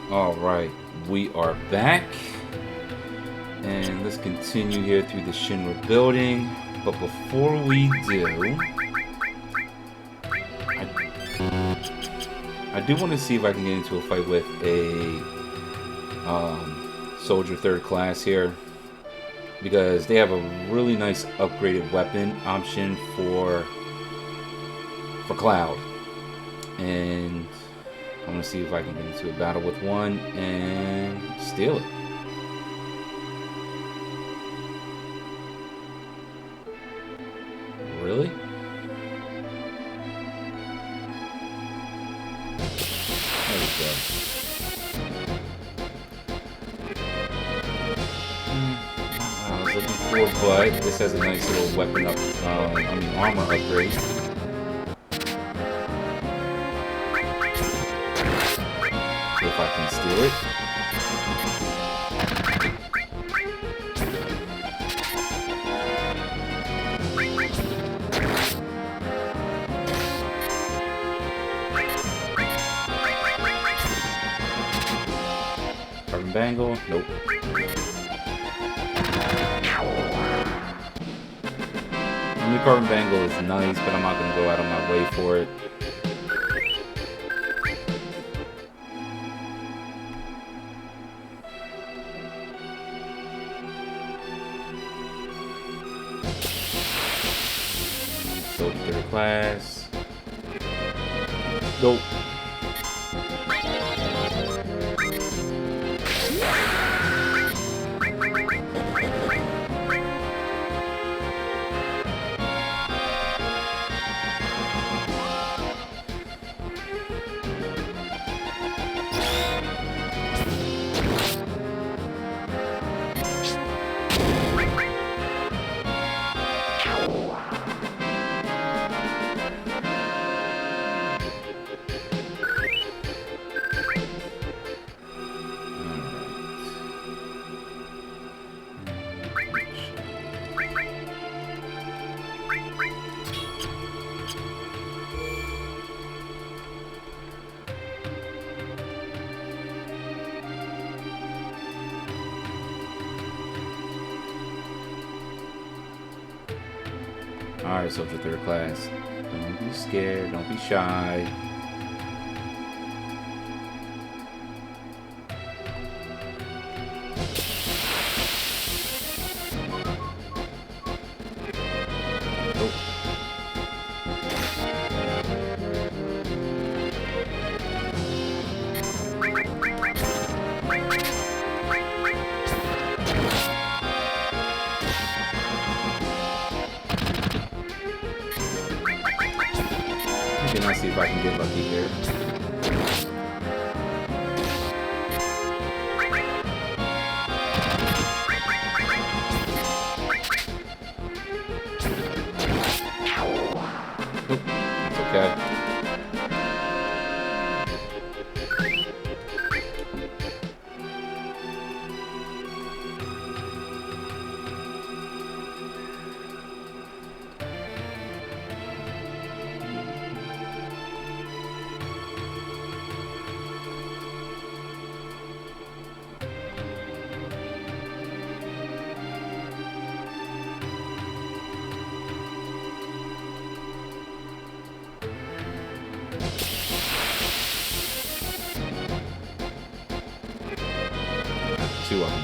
Alright, we are back. And let's continue here through the Shinra building. But before we do, I do want to see if I can get into a fight with a soldier third class here. Because they have a really nice upgraded weapon option for Cloud. And I'm going to see if I can get into a battle with one and steal it. Really? There we go. I was looking for, but this has a nice little weapon up, armor upgrade. If I can steal it. Carbon bangle? Nope. I mean, carbon bangle is nice, but I'm not going to go out of my way for it. Soldier class. Nope. Alright, soldier third class. Don't be scared, don't be shy. Let's see if I can get lucky here. Nope, that's okay. Two of them.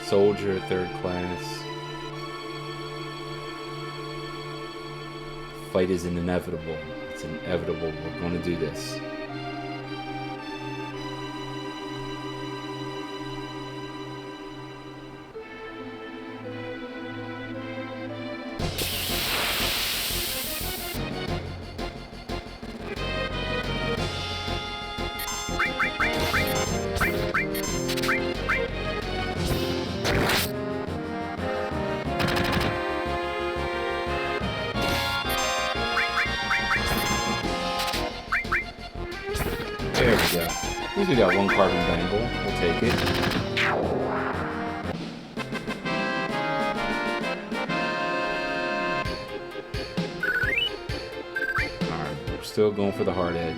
soldier, third class. Fight is inevitable. It's inevitable. We're going to do this. There we go. At least we got one carbon bangle. We'll take it. Alright, we're still going for the hard edge.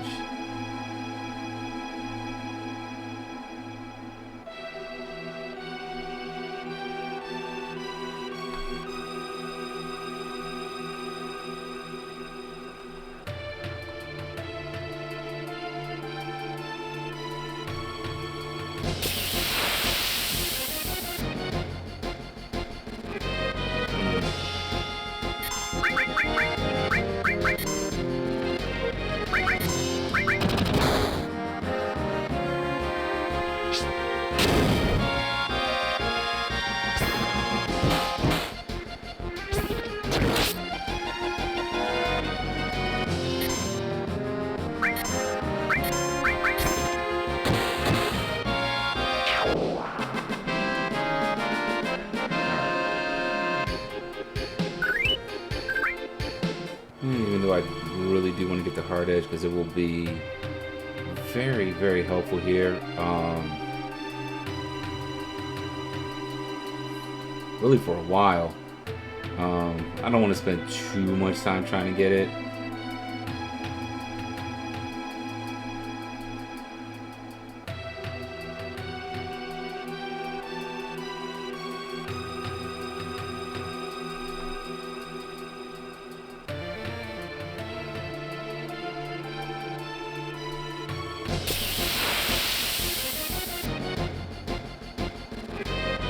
Even though I really do want to get the hard edge because it will be very, very helpful here. Really for a while. I don't want to spend too much time trying to get it.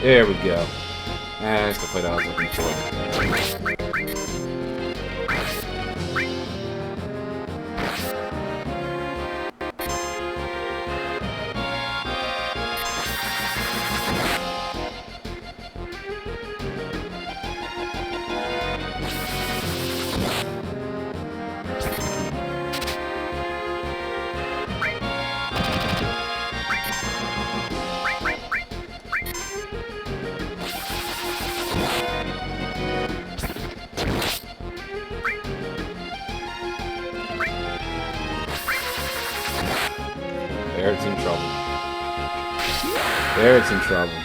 There we go. That's the fight I was looking for. There it's in trouble. There it's in trouble.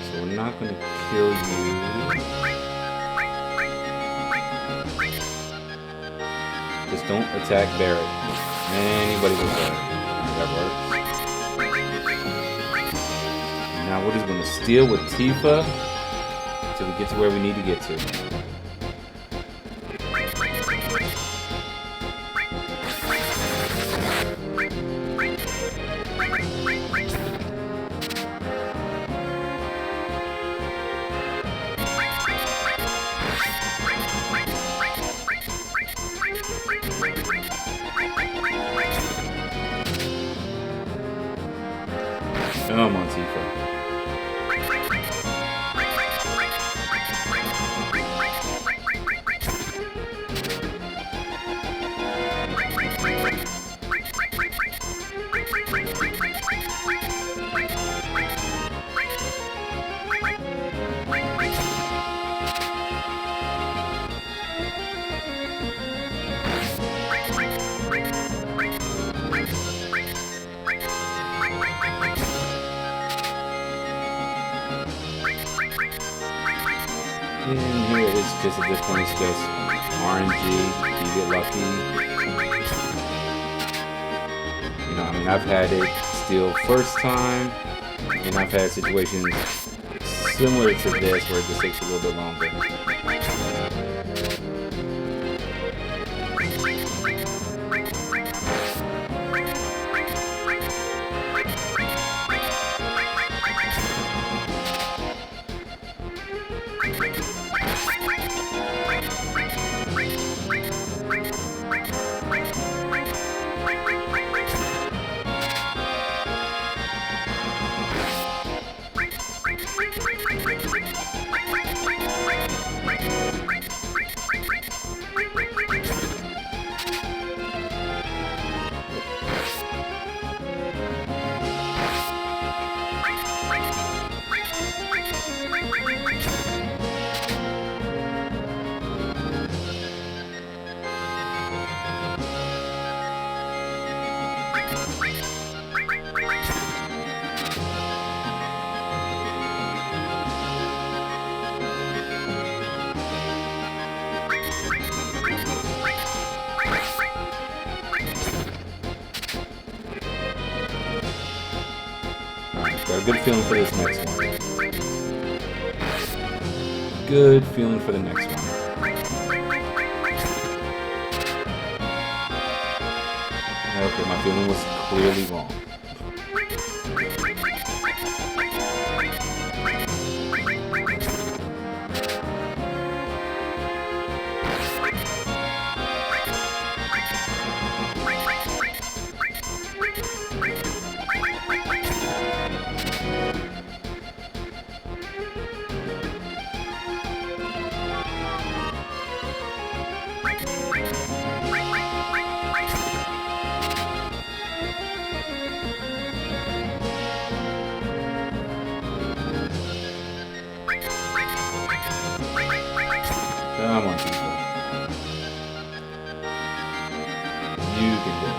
So we're not going to kill you. Just don't attack Barrett. Anybody will die. That works. Now we're just going to steal with Tifa until we get to where we need to get to. Come on, Tifa. And here it is, just at this point, it's just RNG. You get lucky. You know, I mean, I've had it steal first time, and I've had situations similar to this where it just takes a little bit longer. good feeling for this next one. Good feeling for the next one. Okay, my feeling was clearly wrong. Come on, people. You can do it.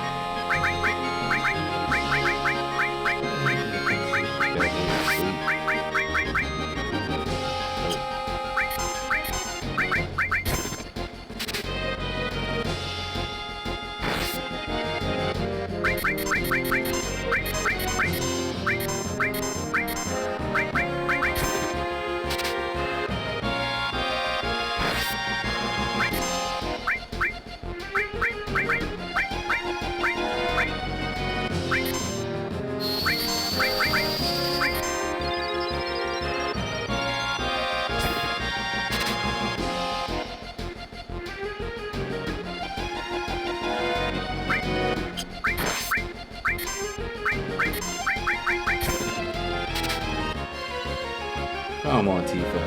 Come on, Tifa.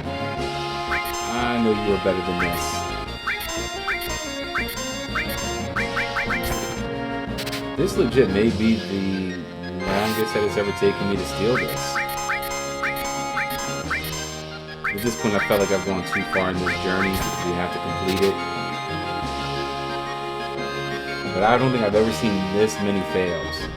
I know you were better than this. This legit may be the longest that it's ever taken me to steal this. At this point, I felt like I've gone too far in this journey. We have to complete it. But I don't think I've ever seen this many fails.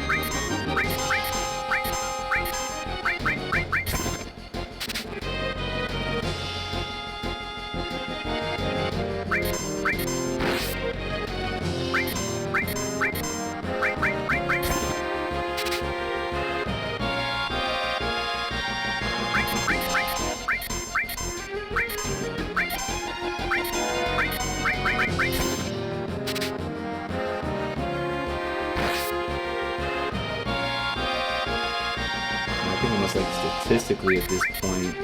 I think almost like statistically at this point,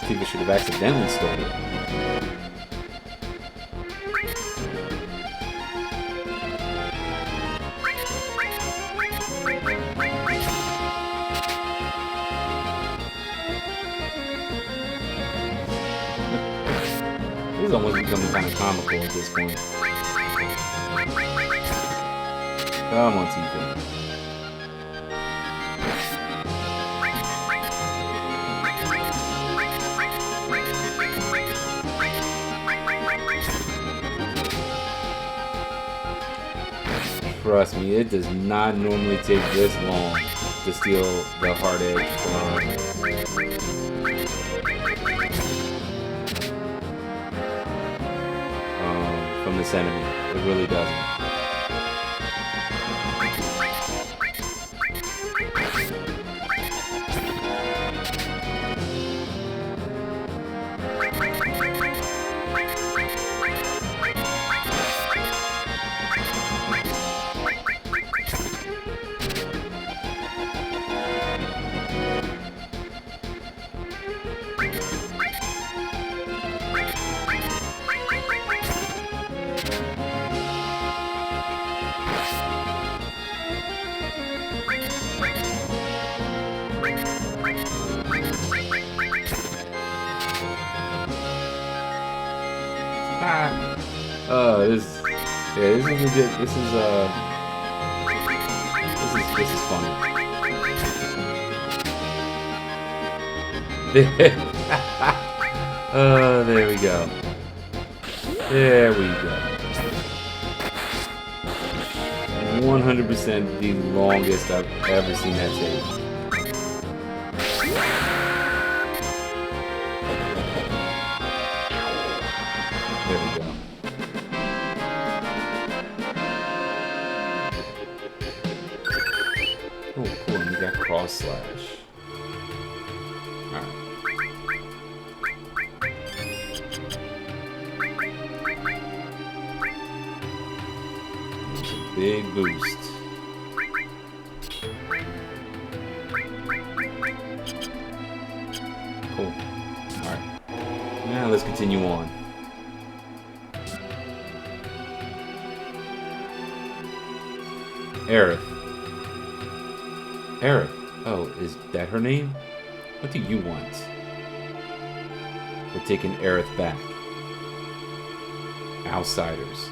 people should have accidentally stolen it. This is almost becoming kind of comical at this point. Come on, Tifa. Trust me, it does not normally take this long to steal the hard edge from this enemy. It really doesn't. This is legit. This is funny. There we go. There we go. 100% the longest I've ever seen that take. There we go. Oh, cool, and we got cross slash. Alright. Big boost. Cool. Alright. Now let's continue on. Aerith. Aerith. Oh, is that her name? What do you want? We're taking Aerith back. Outsiders.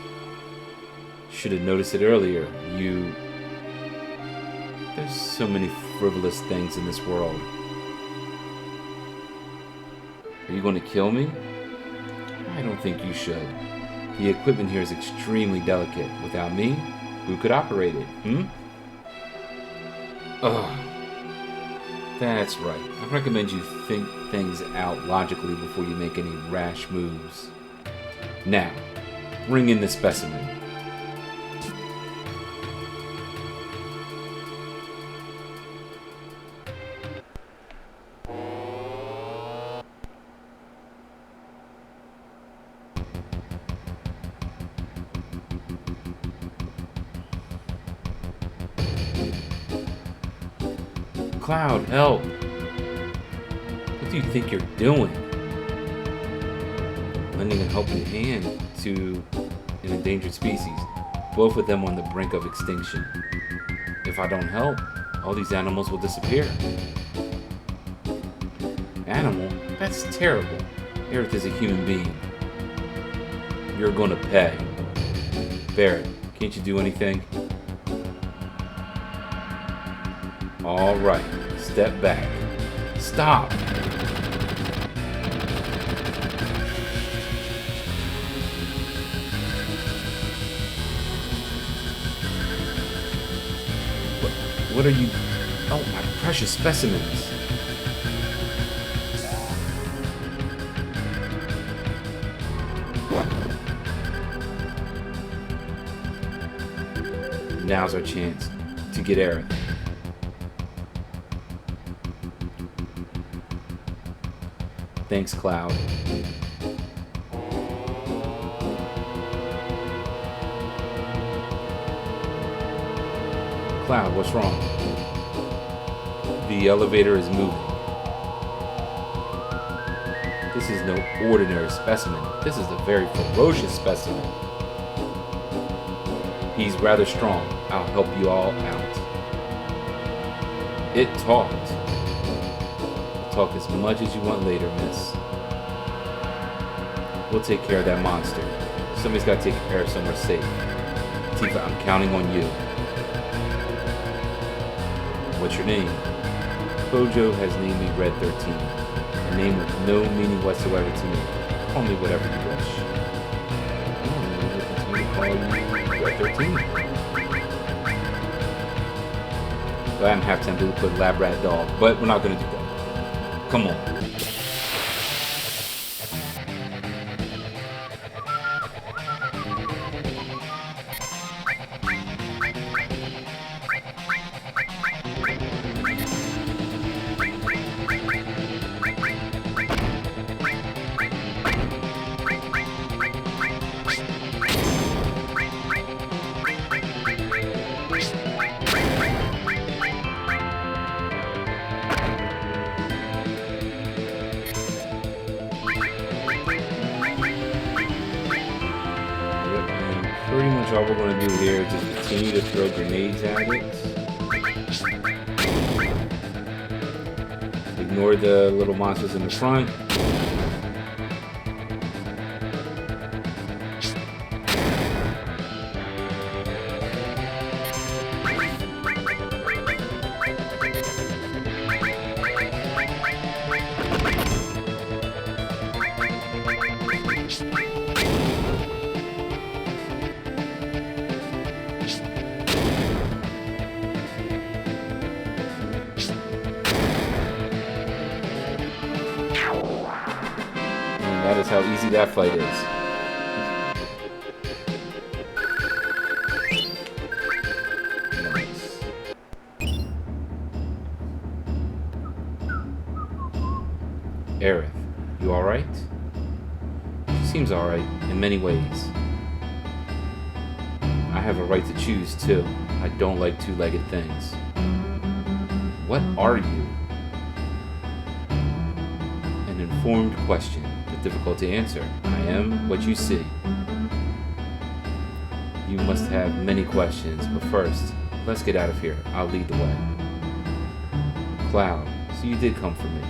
Should have noticed it earlier. There's so many frivolous things in this world. Are you going to kill me? I don't think you should. The equipment here is extremely delicate. Without me, who could operate it? Ugh. That's right. I recommend you think things out logically before you make any rash moves. Now, bring in the specimen. Cloud, help! What do you think you're doing? Lending a helping hand to an endangered species, both of them on the brink of extinction. If I don't help, all these animals will disappear. Animal? That's terrible. Aerith is a human being. You're gonna pay. Barret, can't you do anything? Alright, step back. Stop! What are you... Oh, my precious specimens. Now's our chance to get Aerith. Thanks, Cloud. Cloud, what's wrong? The elevator is moving. This is no ordinary specimen. This is a very ferocious specimen. He's rather strong. I'll help you all out. It talked. Talk as much as you want later, miss. We'll take care of that monster. Somebody's got to take care of somewhere safe. Tifa, I'm counting on you. What's your name? Kojo has named me Red 13. A name with no meaning whatsoever to me. Call me whatever you wish. I'm going to continue to call you Red 13. But I'm half tempted to put Lab Rat Dog, but we're not going to do that. Come on. Pretty much all we're going to do here is just continue to throw grenades at it. Ignore the little monsters in the front. That is how easy that fight is. Nice. Aerith, you alright? She seems alright in many ways. I have a right to choose, too. I don't like two-legged things. What are you? An informed question, but difficult to answer. I am what you see. You must have many questions, but first, let's get out of here. I'll lead the way. Cloud, so you did come for me.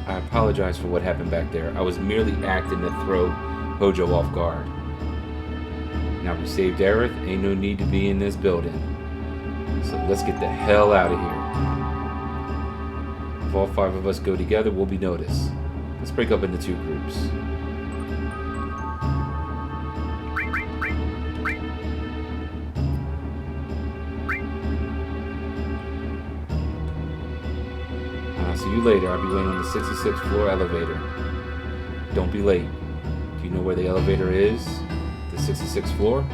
I apologize for what happened back there. I was merely acting to throw Hojo off guard. Now we saved Aerith, ain't no need to be in this building. So let's get the hell out of here. If all 5 of us go together, we'll be noticed. Let's break up into 2 groups. See you later. I'll be waiting on the 66th floor elevator. Don't be late. Do you know where the elevator is? The 66th floor?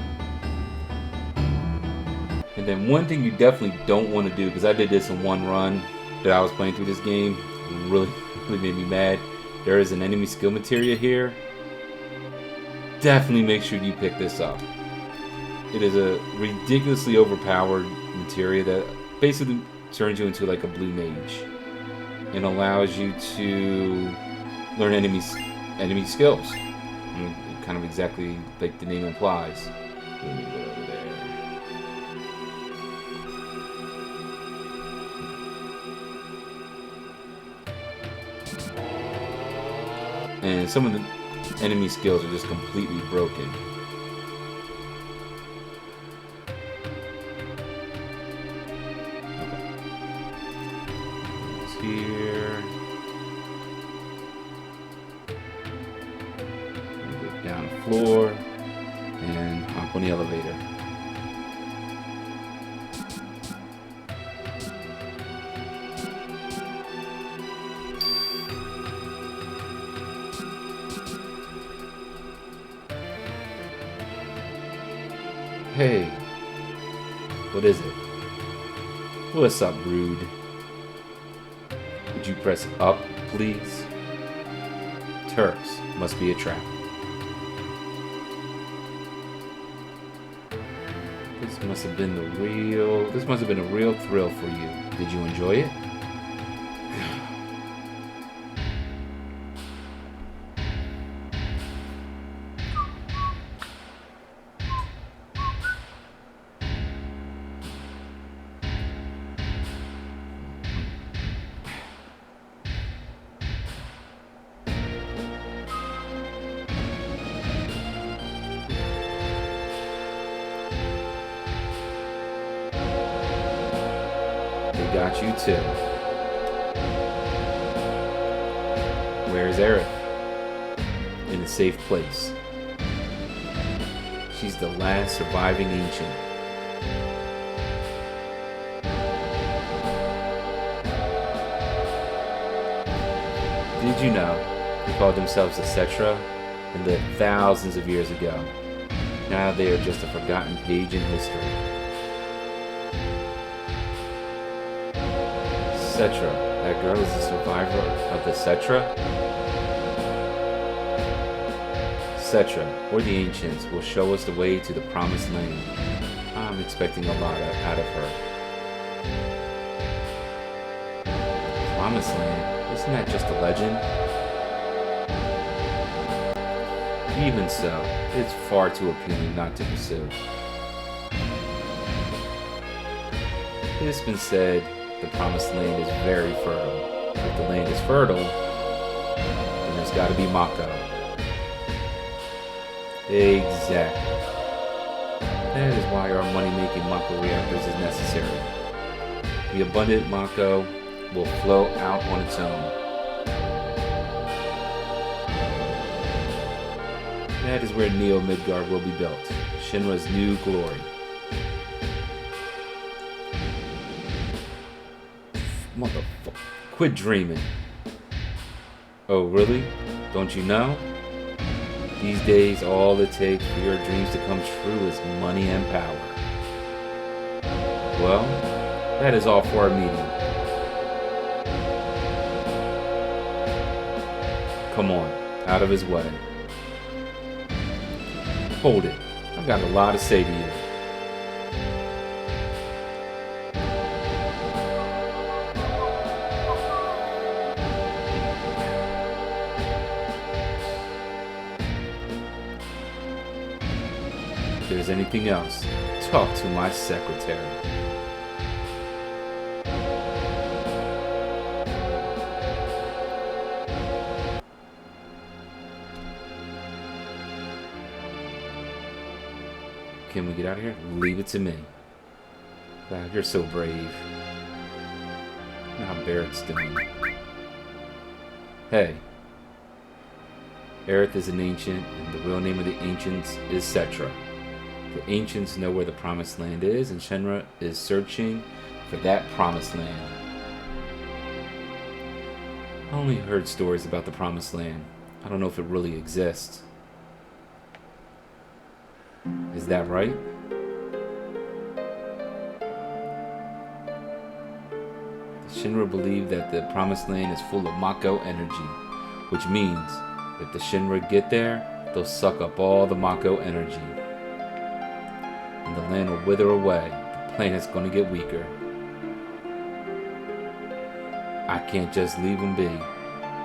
And then one thing you definitely don't want to do, because I did this in one run that I was playing through this game, it really made me mad. There is an enemy skill materia here. Definitely make sure you pick this up. It is a ridiculously overpowered materia that basically turns you into like a blue mage. And allows you to learn enemy skills. I mean, kind of exactly like the name implies. Let me go over there. And some of the enemy skills are just completely broken. Here. Go down the floor and hop on the elevator. Hey, what is it? What's up, rude? Would you press up, please? Turks must be a trap. This must have been a real thrill for you. Did you enjoy it? Got you too. Where's Aerith? In a safe place. She's the last surviving ancient. Did you know they called themselves the Cetra and lived thousands of years ago? Now they are just a forgotten page in history. Cetra. That girl is a survivor of the Cetra? Cetra, or the ancients, will show us the way to the promised land. I'm expecting a lot out of her. Promised land? Isn't that just a legend? Even so, it's far too appealing not to pursue. It has been said the promised land is very fertile. If the land is fertile, then there's got to be Mako. Exactly. That is why our money-making Mako reactors is necessary. The abundant Mako will flow out on its own. That is where Neo Midgard will be built. Shinra's new glory. Motherfucker. Quit dreaming. Oh, really? Don't you know? These days, all it takes for your dreams to come true is money and power. Well, that is all for our meeting. Come on, out of his way. Hold it. I've got a lot to say to you. If there's anything else, talk to my secretary. Can we get out of here? Leave it to me. God, you're so brave. Now Barrett's doing. Hey. Aerith is an ancient, and the real name of the ancients is Cetra. The ancients know where the promised land is, and Shinra is searching for that promised land. I only heard stories about the promised land. I don't know if it really exists. Is that right? The Shinra believe that the promised land is full of Mako energy, which means if the Shinra get there, they'll suck up all the Mako energy. And the land will wither away. The planet's going to get weaker. I can't just leave them be.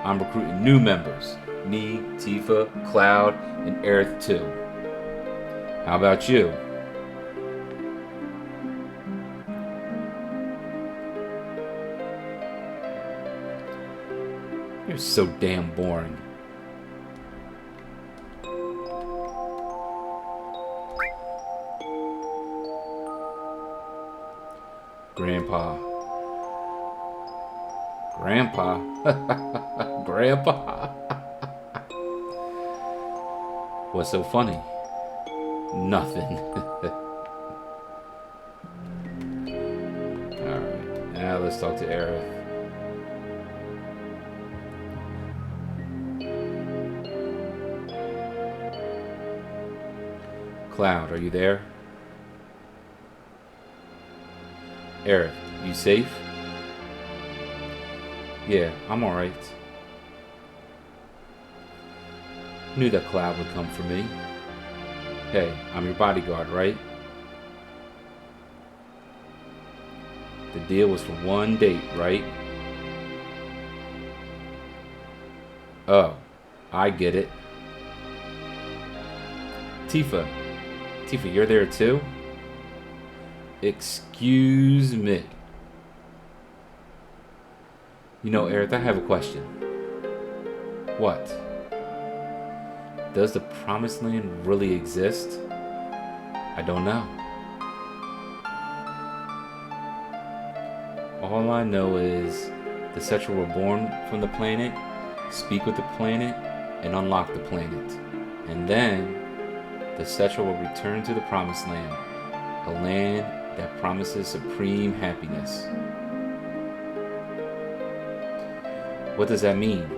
I'm recruiting new members. Me, Tifa, Cloud, and Aerith too. How about you? You're so damn boring. Grandpa. Grandpa? Grandpa? What's so funny? Nothing. Alright, now let's talk to Aerith. Cloud, are you there? Aerith, you safe? Yeah, I'm alright. Knew that Cloud would come for me. Hey, I'm your bodyguard, right? The deal was for one date, right? Oh, I get it. Tifa. Tifa, you're there too? Excuse me. You know, Aerith, I have a question. What? Does the Promised Land really exist? I don't know. All I know is the Cetra were born from the planet, speak with the planet, and unlock the planet. And then the Cetra will return to the Promised Land, a land that promises supreme happiness. What does that mean?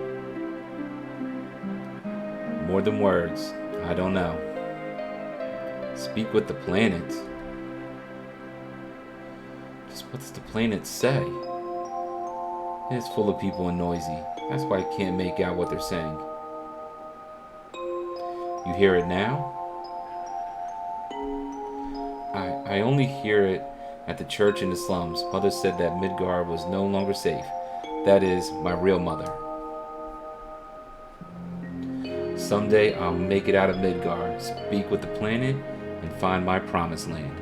More than words, I don't know. Speak with the planet. Just what does the planet say? It's full of people and noisy. That's why I can't make out what they're saying. You hear it now? I only hear it at the church in the slums. Mother said that Midgar was no longer safe. That is, my real mother. Someday I'll make it out of Midgar, speak with the planet, and find my promised land.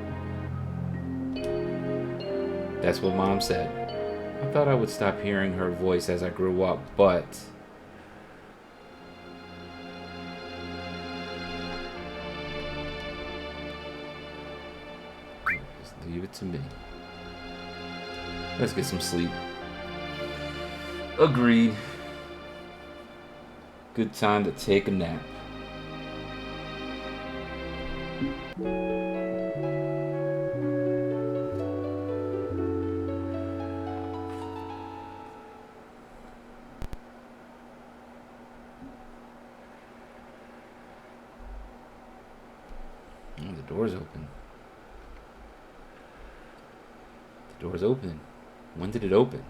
That's what Mom said. I thought I would stop hearing her voice as I grew up, but... just leave it to me. Let's get some sleep. Agreed. Good time to take a nap. Oh, the door's open. The door's open. When did it open?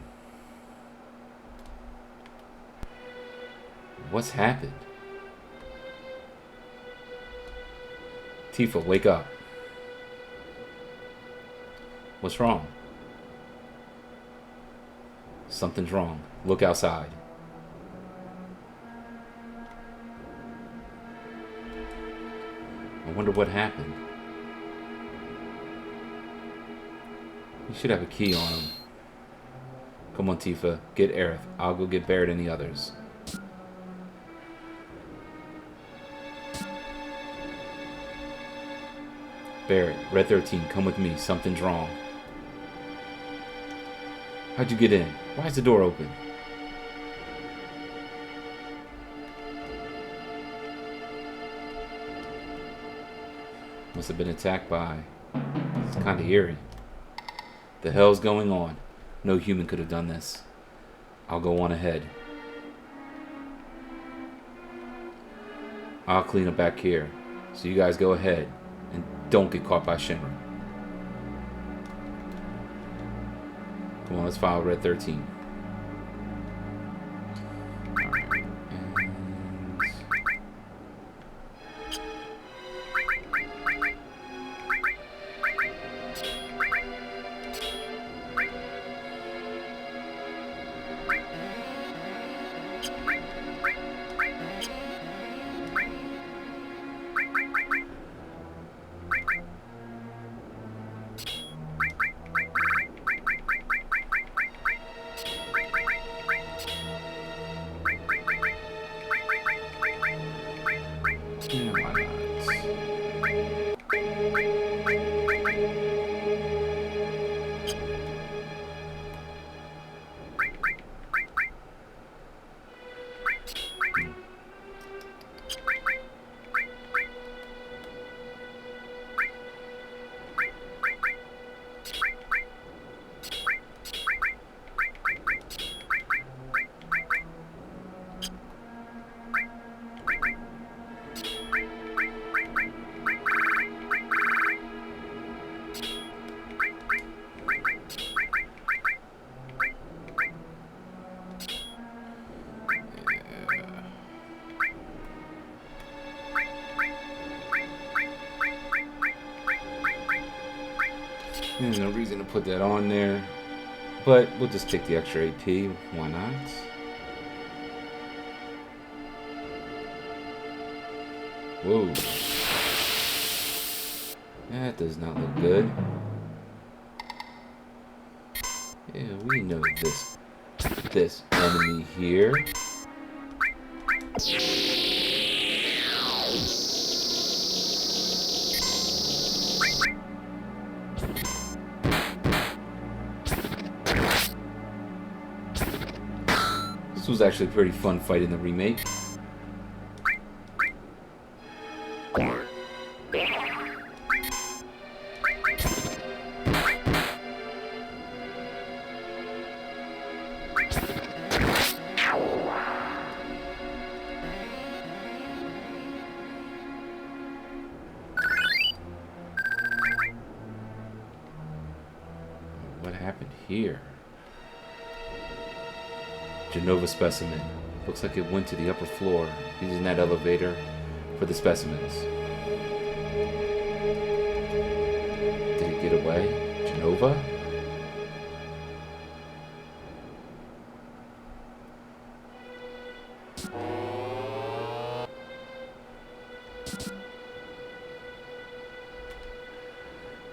What's happened? Tifa, wake up. What's wrong? Something's wrong. Look outside. I wonder what happened. You should have a key on him. Come on, Tifa. Get Aerith. I'll go get Barret and the others. Barret, Red 13, come with me. Something's wrong. How'd you get in? Why is the door open? Must have been attacked by... It's kind of eerie. The hell's going on? No human could have done this. I'll go on ahead. I'll clean up back here. So you guys go ahead. And don't get caught by Shimmer. Come on, let's follow Red 13. Yeah, why not? There's no reason to put that on there, but we'll just take the extra AP. Why not? Whoa. That does not look good. Yeah, we know this enemy here. This was actually a pretty fun fight in the remake. What happened here? Genova specimen. Looks like it went to the upper floor, using that elevator for the specimens. Did it get away? Genova?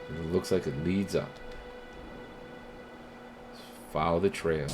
It looks like it leads up. Follow the trail.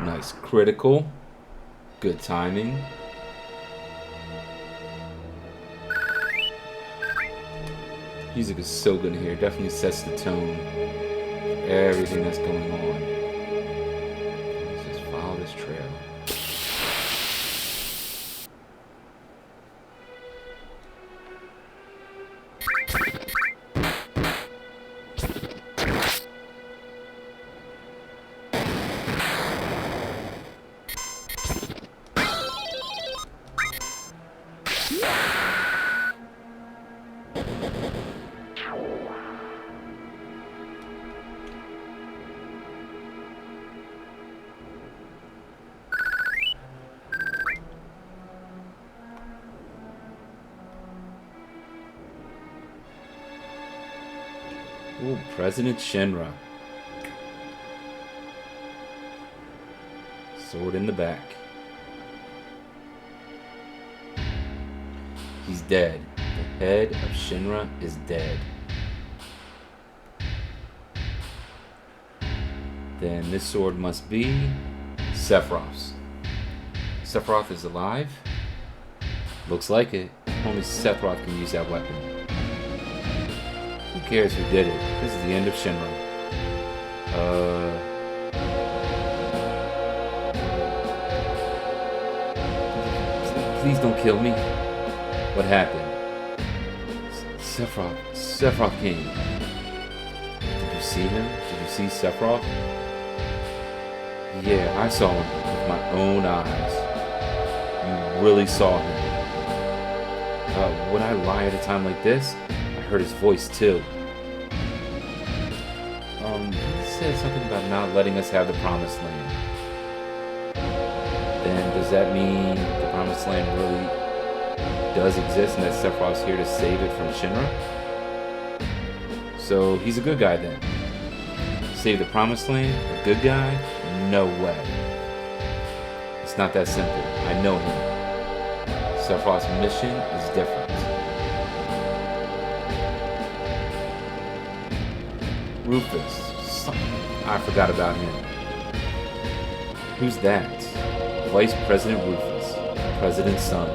Nice critical. Good timing. Music is so good in here. Definitely sets the tone for everything that's going on. Let's just follow this trail. Ooh, President Shinra. Sword in the back. He's dead. The head of Shinra is dead. Then this sword must be Sephiroth's. Sephiroth is alive? Looks like it. Only Sephiroth can use that weapon. Who cares who did it? This is the end of Shinra. Please don't kill me. What happened? Sephiroth came. Did you see him? Did you see Sephiroth? Yeah, I saw him with my own eyes. You really saw him. Would I lie at a time like this? I heard his voice too. He said something about not letting us have the Promised Land. Then does that mean the Promised Land really does exist and that Sephiroth's here to save it from Shinra? So he's a good guy then. Save the Promised Land? A good guy? No way. It's not that simple. I know him. Sephiroth's mission is different. Rufus. I forgot about him. Who's that? Vice President Rufus. President's son.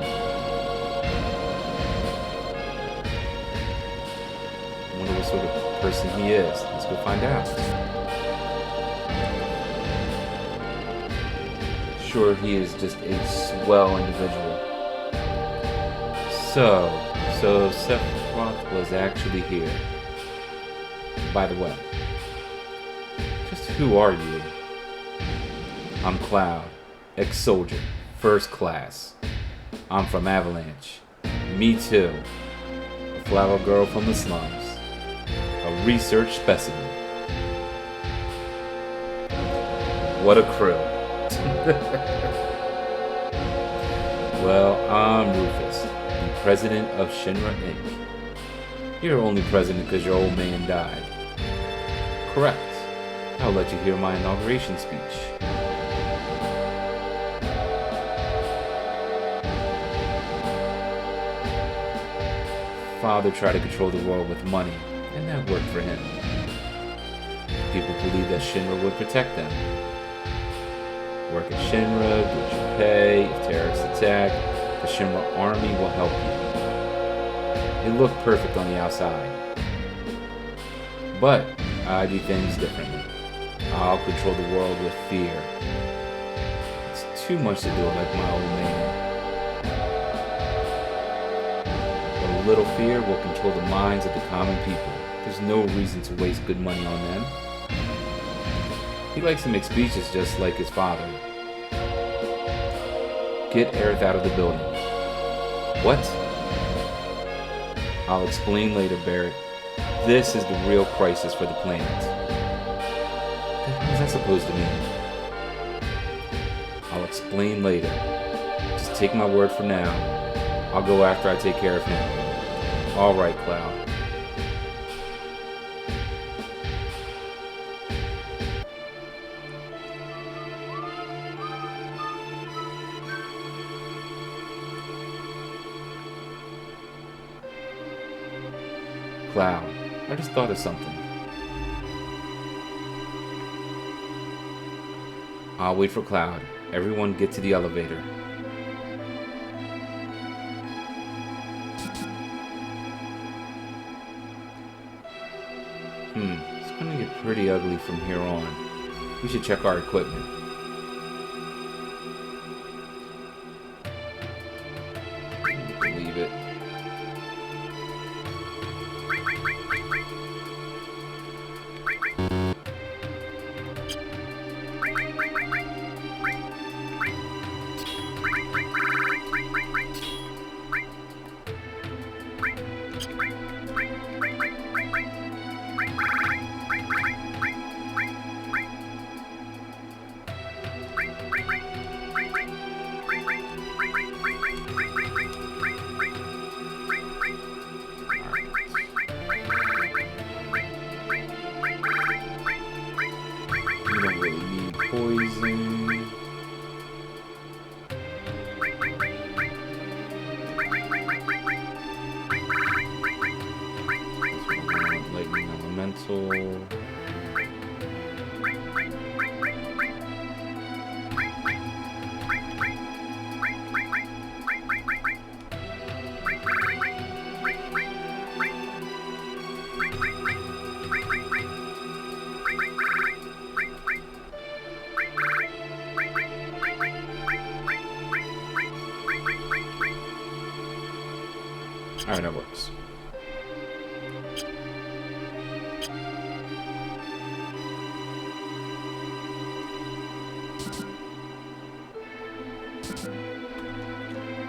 I wonder what sort of person he is. Let's go find out. Sure, he is just a swell individual. So Sephiroth was actually here. By the way, just who are you? I'm Cloud, ex-soldier, first class. I'm from Avalanche. Me too. A flower girl from the slums. A research specimen. What a crew. Well, I'm Rufus, the president of Shinra Inc. You're only president because your old man died. Correct. I'll let you hear my inauguration speech. Father tried to control the world with money, and that worked for him. People believed that Shinra would protect them. Work at Shinra, get your pay, if terrorists attack, the Shinra army will help you. It looked perfect on the outside. But I do things differently. I'll control the world with fear. It's too much to do like my old man. A little fear will control the minds of the common people. There's no reason to waste good money on them. He likes to make speeches just like his father. Get Aerith out of the building. What? I'll explain later, Barrett. This is the real crisis for the planet. What is that supposed to mean? I'll explain later. Just take my word for now. I'll go after I take care of him. Alright, Cloud. Cloud. I just thought of something. I'll wait for Cloud. Everyone get to the elevator. It's gonna get pretty ugly from here on. We should check our equipment. Leave it. Alright, that works.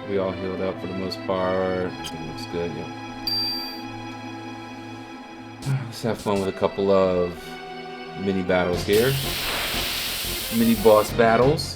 We all healed up for the most part. I think it looks good, yeah. Let's have fun with a couple of mini battles here. Mini boss battles.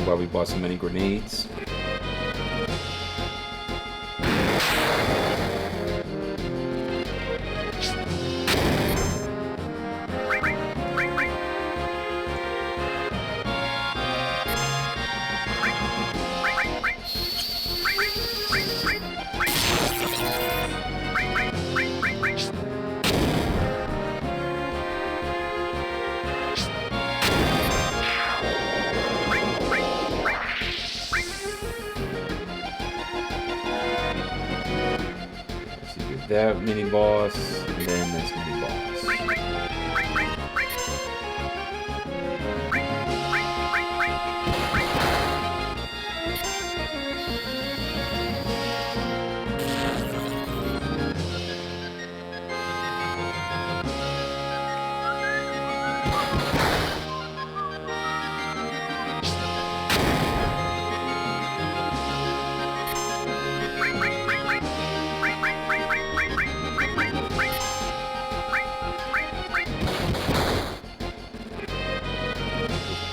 Why we bought so many grenades. That mini boss, and then this mini boss.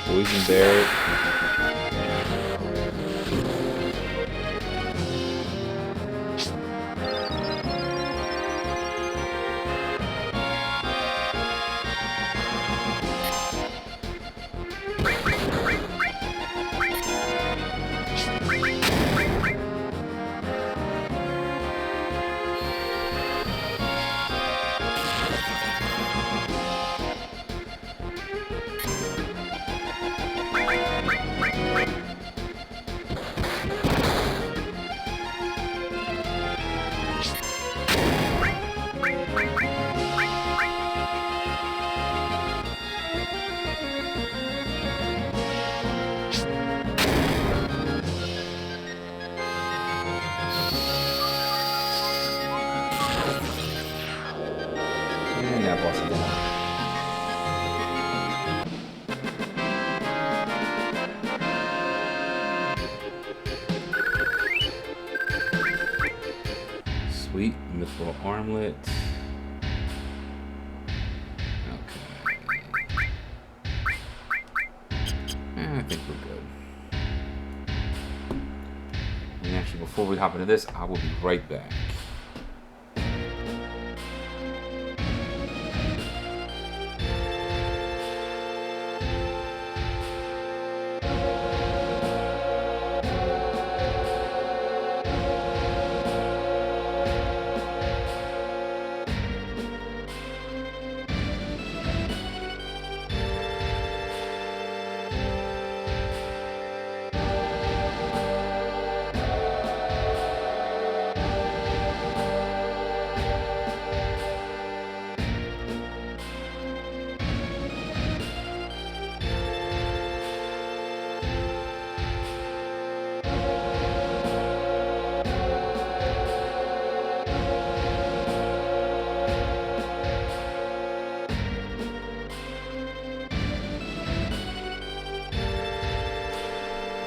Poison Barret. that boss again. Sweet mithril armlet. Okay. I think we're good. And actually, before we hop into this, I will be right back.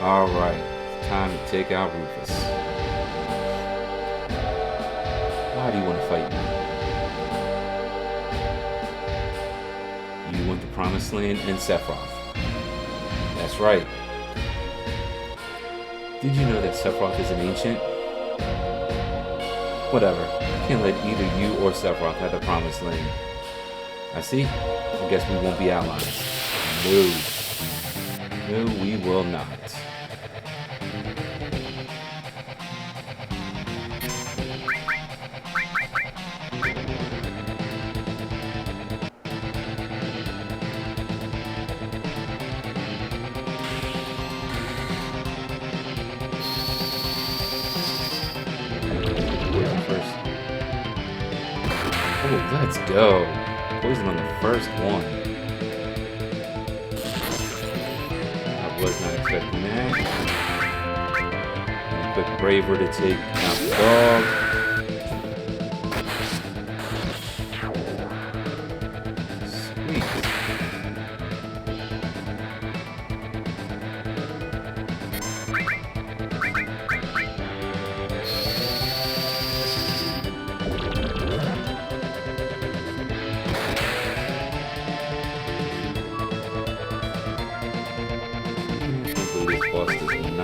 Alright, time to take out Rufus. Why do you want to fight me? You want the Promised Land and Sephiroth. That's right. Did you know that Sephiroth is an ancient? Whatever. I can't let either you or Sephiroth have the Promised Land. I see. I guess we won't be allies. No. No, we will not. Oh, let's go. Poison on the first one. I was not expecting that. And a quick braver to take out the dog. Sweet.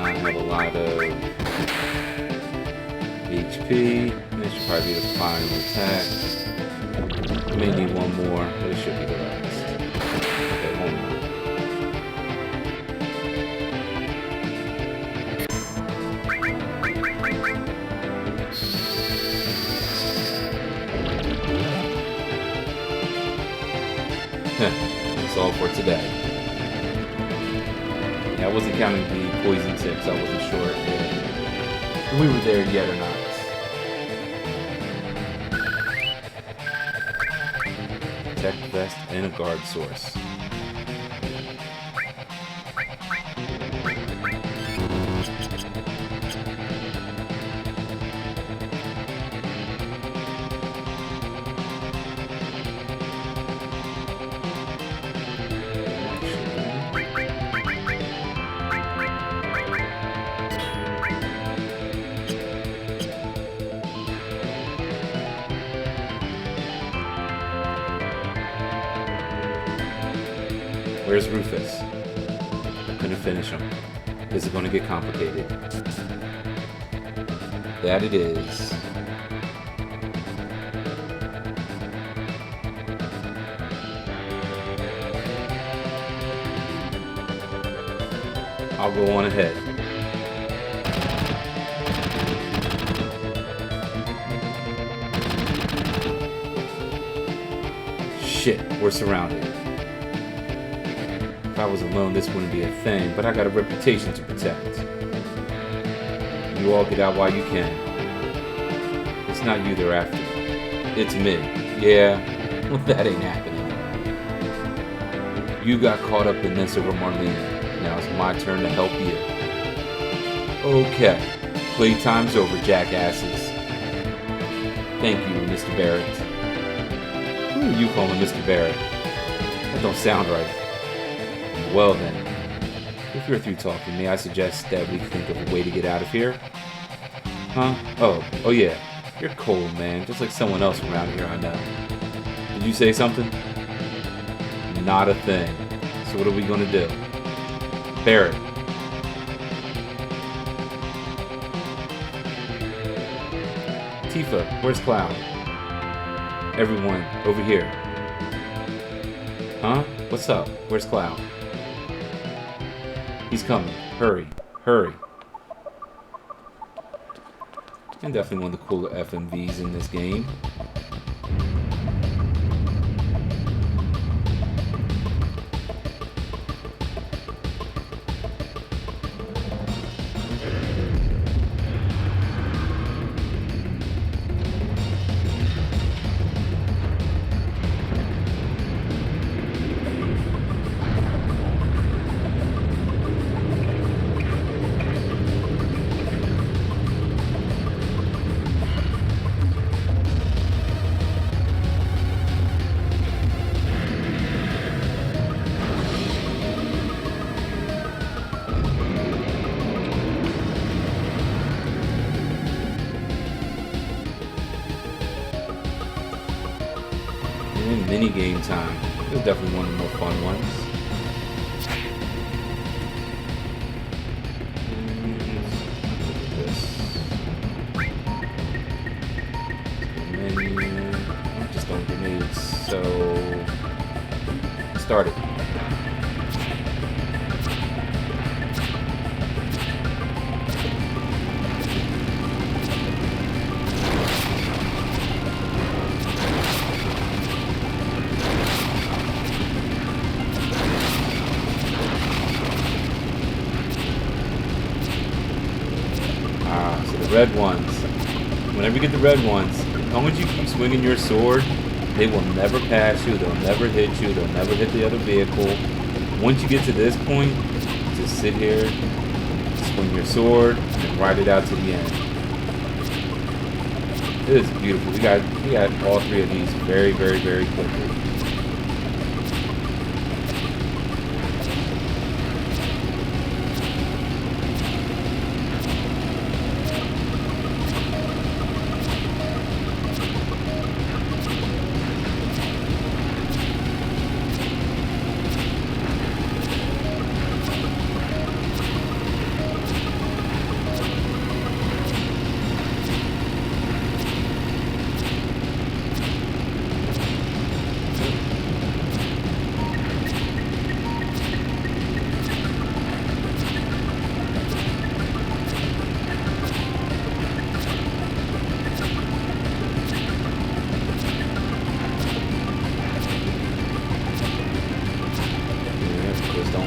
Have a lot of HP. This should probably be the final attack. May need one more, but it should be the last. Okay, one more. That's all for today. I wasn't counting the poison tips. I wasn't sure if we were there yet or not. Tech vest and a guard source. Where's Rufus? I couldn't finish him. This is going to get complicated. That it is. I'll go on ahead. Shit, we're surrounded. If I was alone, this wouldn't be a thing, but I got a reputation to protect. You all get out while you can. It's not you they're after. It's me. Yeah, well, that ain't happening. You got caught up in this over Marlene. Now it's my turn to help you. Okay, playtime's over, jackasses. Thank you, Mr. Barrett. Who are you calling Mr. Barrett? That don't sound right. Well then, if you're through talking, may I suggest that we think of a way to get out of here? Huh? Oh yeah. You're cold, man. Just like someone else around here I know. Did you say something? Not a thing. So what are we gonna do? Barrett. Tifa, where's Cloud? Everyone, over here. Huh? What's up? Where's Cloud? He's coming. Hurry. Hurry. And definitely one of the cooler FMVs in this game. And mini game time. This is definitely one of the more fun ones. Menu. Just on grenades. So start it. Red ones. Whenever you get the red ones, as long as you keep swinging your sword, they will never pass you, they'll never hit you, they'll never hit the other vehicle. Once you get to this point, just sit here, swing your sword, and ride it out to the end. It is beautiful. We got all three of these very, very, very quickly.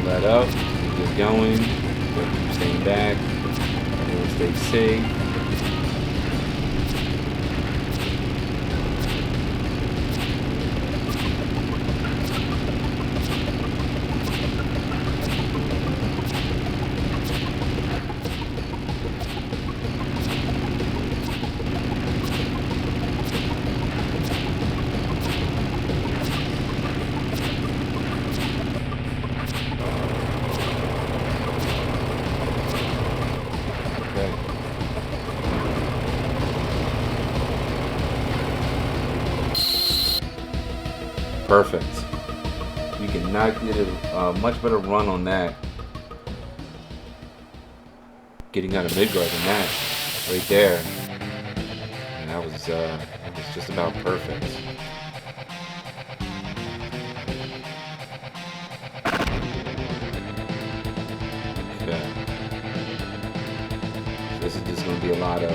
Let up, keep going, keep staying back, everyone stay safe. Perfect. You cannot get a much better run on that. Getting out of midguard than that, right there. And that was just about perfect. Okay. So this is just going to be a lot of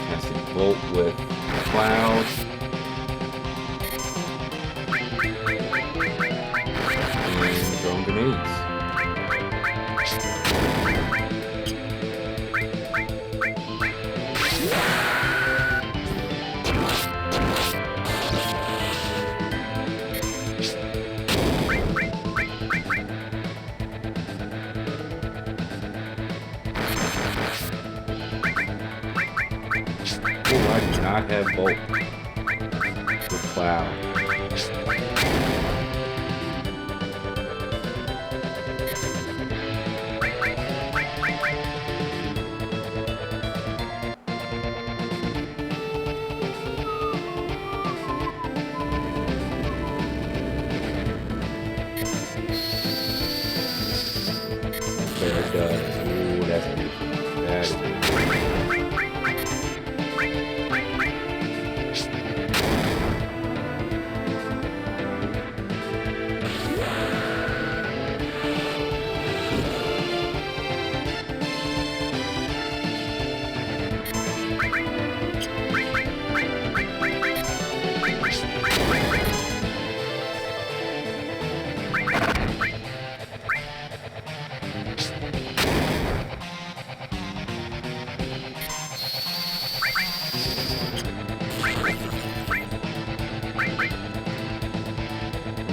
casting Bolt with Cloud. Throwing grenades. Oh, I do not have Bolt with Cloud. There it does. Ooh, that's beautiful. That is beautiful.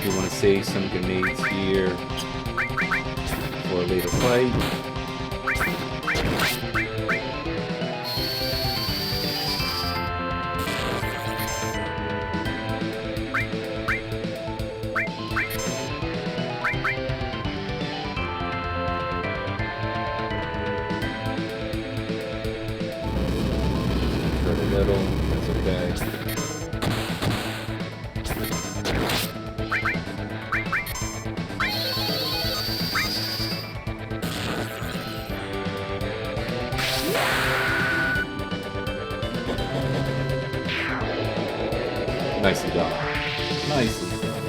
You want to save some grenades here for a later fight. For the middle, that's okay. Nicely done. Nicely done.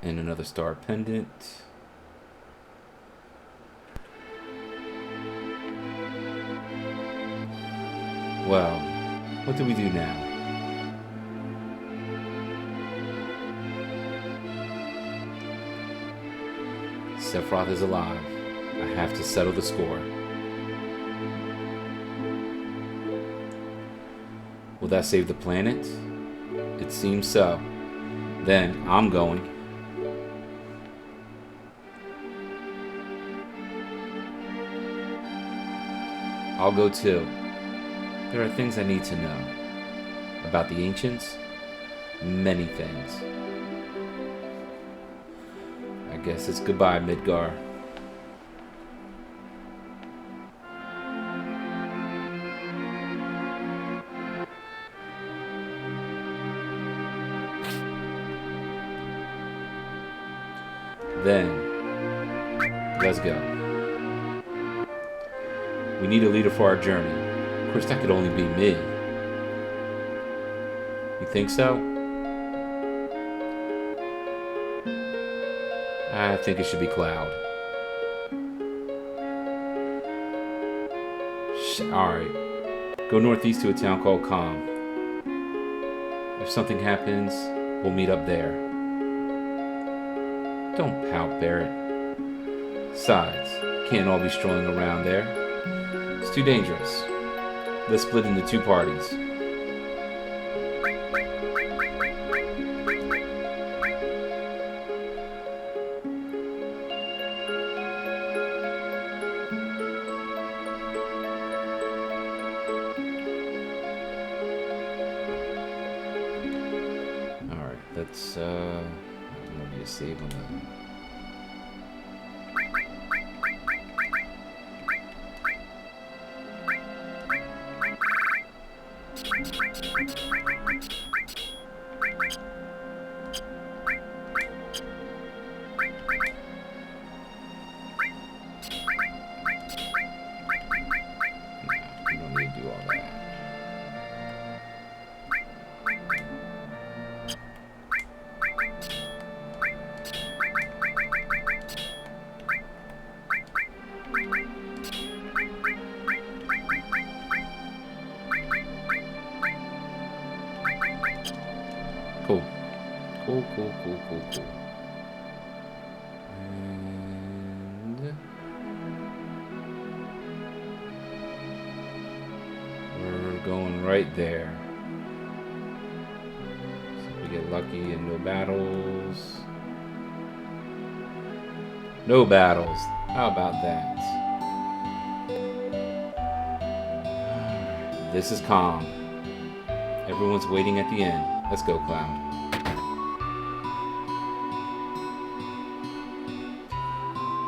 And another star pendant. Well, what do we do now? Sephiroth is alive. I have to settle the score. Will that save the planet? It seems so. Then I'm going. I'll go too. There are things I need to know. About the ancients? Many things. I guess it's goodbye, Midgar. Then, let's go. We need a leader for our journey. Of course, that could only be me. You think so? I think it should be Cloud. Alright. Go northeast to a town called Calm. If something happens, we'll meet up there. Don't pout, Barret. Besides, can't all be strolling around there. It's too dangerous. Let's split into two parties. Let's, I don't need to save on that. You don't need to do all that. Cool. Cool. And we're going right there. So if we get lucky and no battles. No battles. How about that? This is calm. Everyone's waiting at the end. Let's go, Cloud.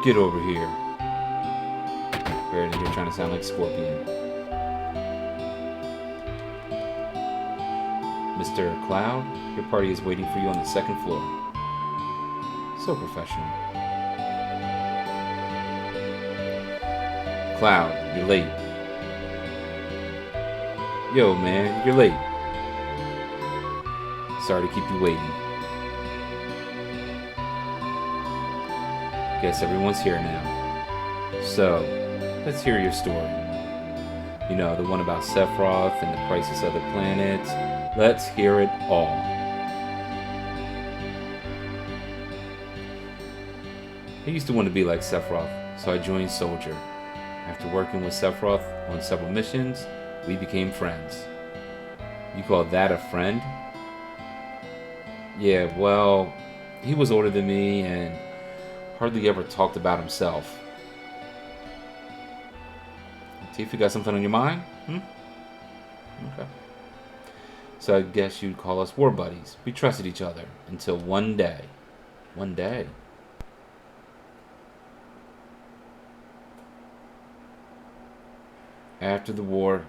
Get over here. Barrett, you're trying to sound like Scorpion. Mr. Cloud, your party is waiting for you on the second floor. So professional. Cloud, you're late. Yo, man, you're late. Sorry to keep you waiting. Guess everyone's here now. So, let's hear your story. You know, the one about Sephiroth and the crisis of the planets. Let's hear it all. I used to want to be like Sephiroth, so I joined Soldier. After working with Sephiroth on several missions, we became friends. You call that a friend? Yeah, well, he was older than me and hardly ever talked about himself. Tifa, got something on your mind? Okay. So I guess you'd call us war buddies. We trusted each other until one day. One day? After the war,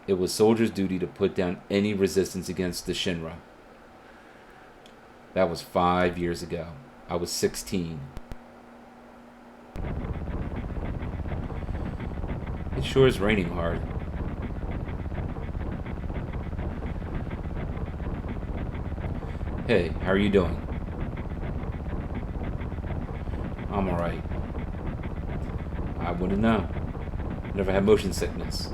it was Soldier's duty to put down any resistance against the Shinra. That was 5 years ago. I was 16. It sure is raining hard. Hey, how are you doing? I'm alright. I wouldn't know. Never had motion sickness.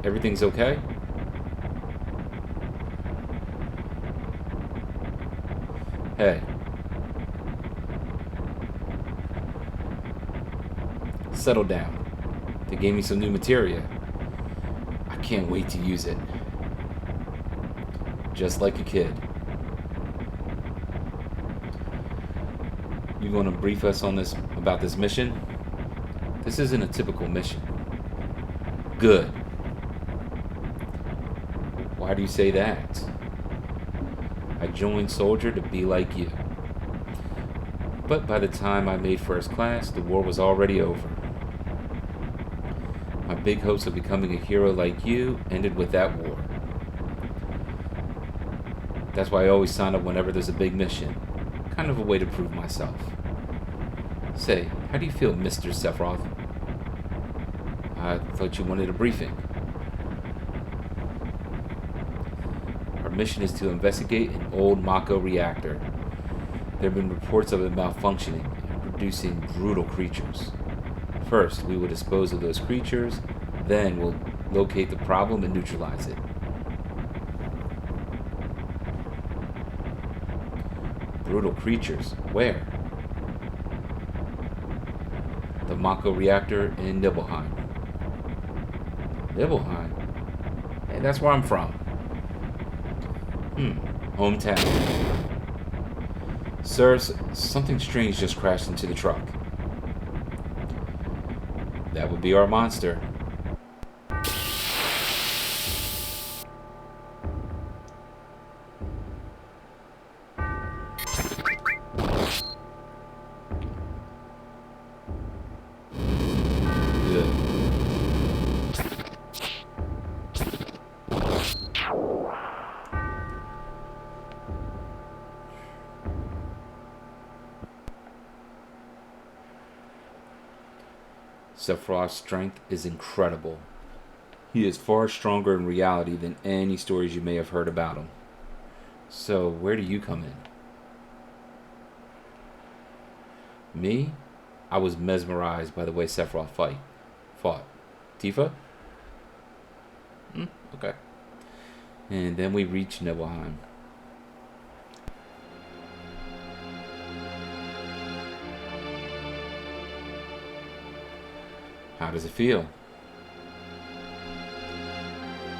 Everything's okay? Hey. Settle down. They gave me some new materia. I can't wait to use it. Just like a kid. You going to brief us on this about this mission? This isn't a typical mission. Good. Why do you say that? I joined Soldier to be like you. But by the time I made first class, the war was already over. My big hopes of becoming a hero like you ended with that war. That's why I always sign up whenever there's a big mission. Kind of a way to prove myself. Say, how do you feel, Mr. Sephiroth? I thought you wanted a briefing. Our mission is to investigate an old Mako reactor. There have been reports of it malfunctioning and producing brutal creatures. First, we will dispose of those creatures, then we'll locate the problem and neutralize it. Brutal creatures? Where? The Mako reactor in Nibelheim. Nibelheim? Hey, that's where I'm from. Hometown. Sir, something strange just crashed into the truck. That would be our monster. Sephiroth's strength is incredible. He is far stronger in reality than any stories you may have heard about him. So, where do you come in? Me? I was mesmerized by the way Sephiroth fought. Tifa? Okay. And then we reached Nibelheim. How does it feel?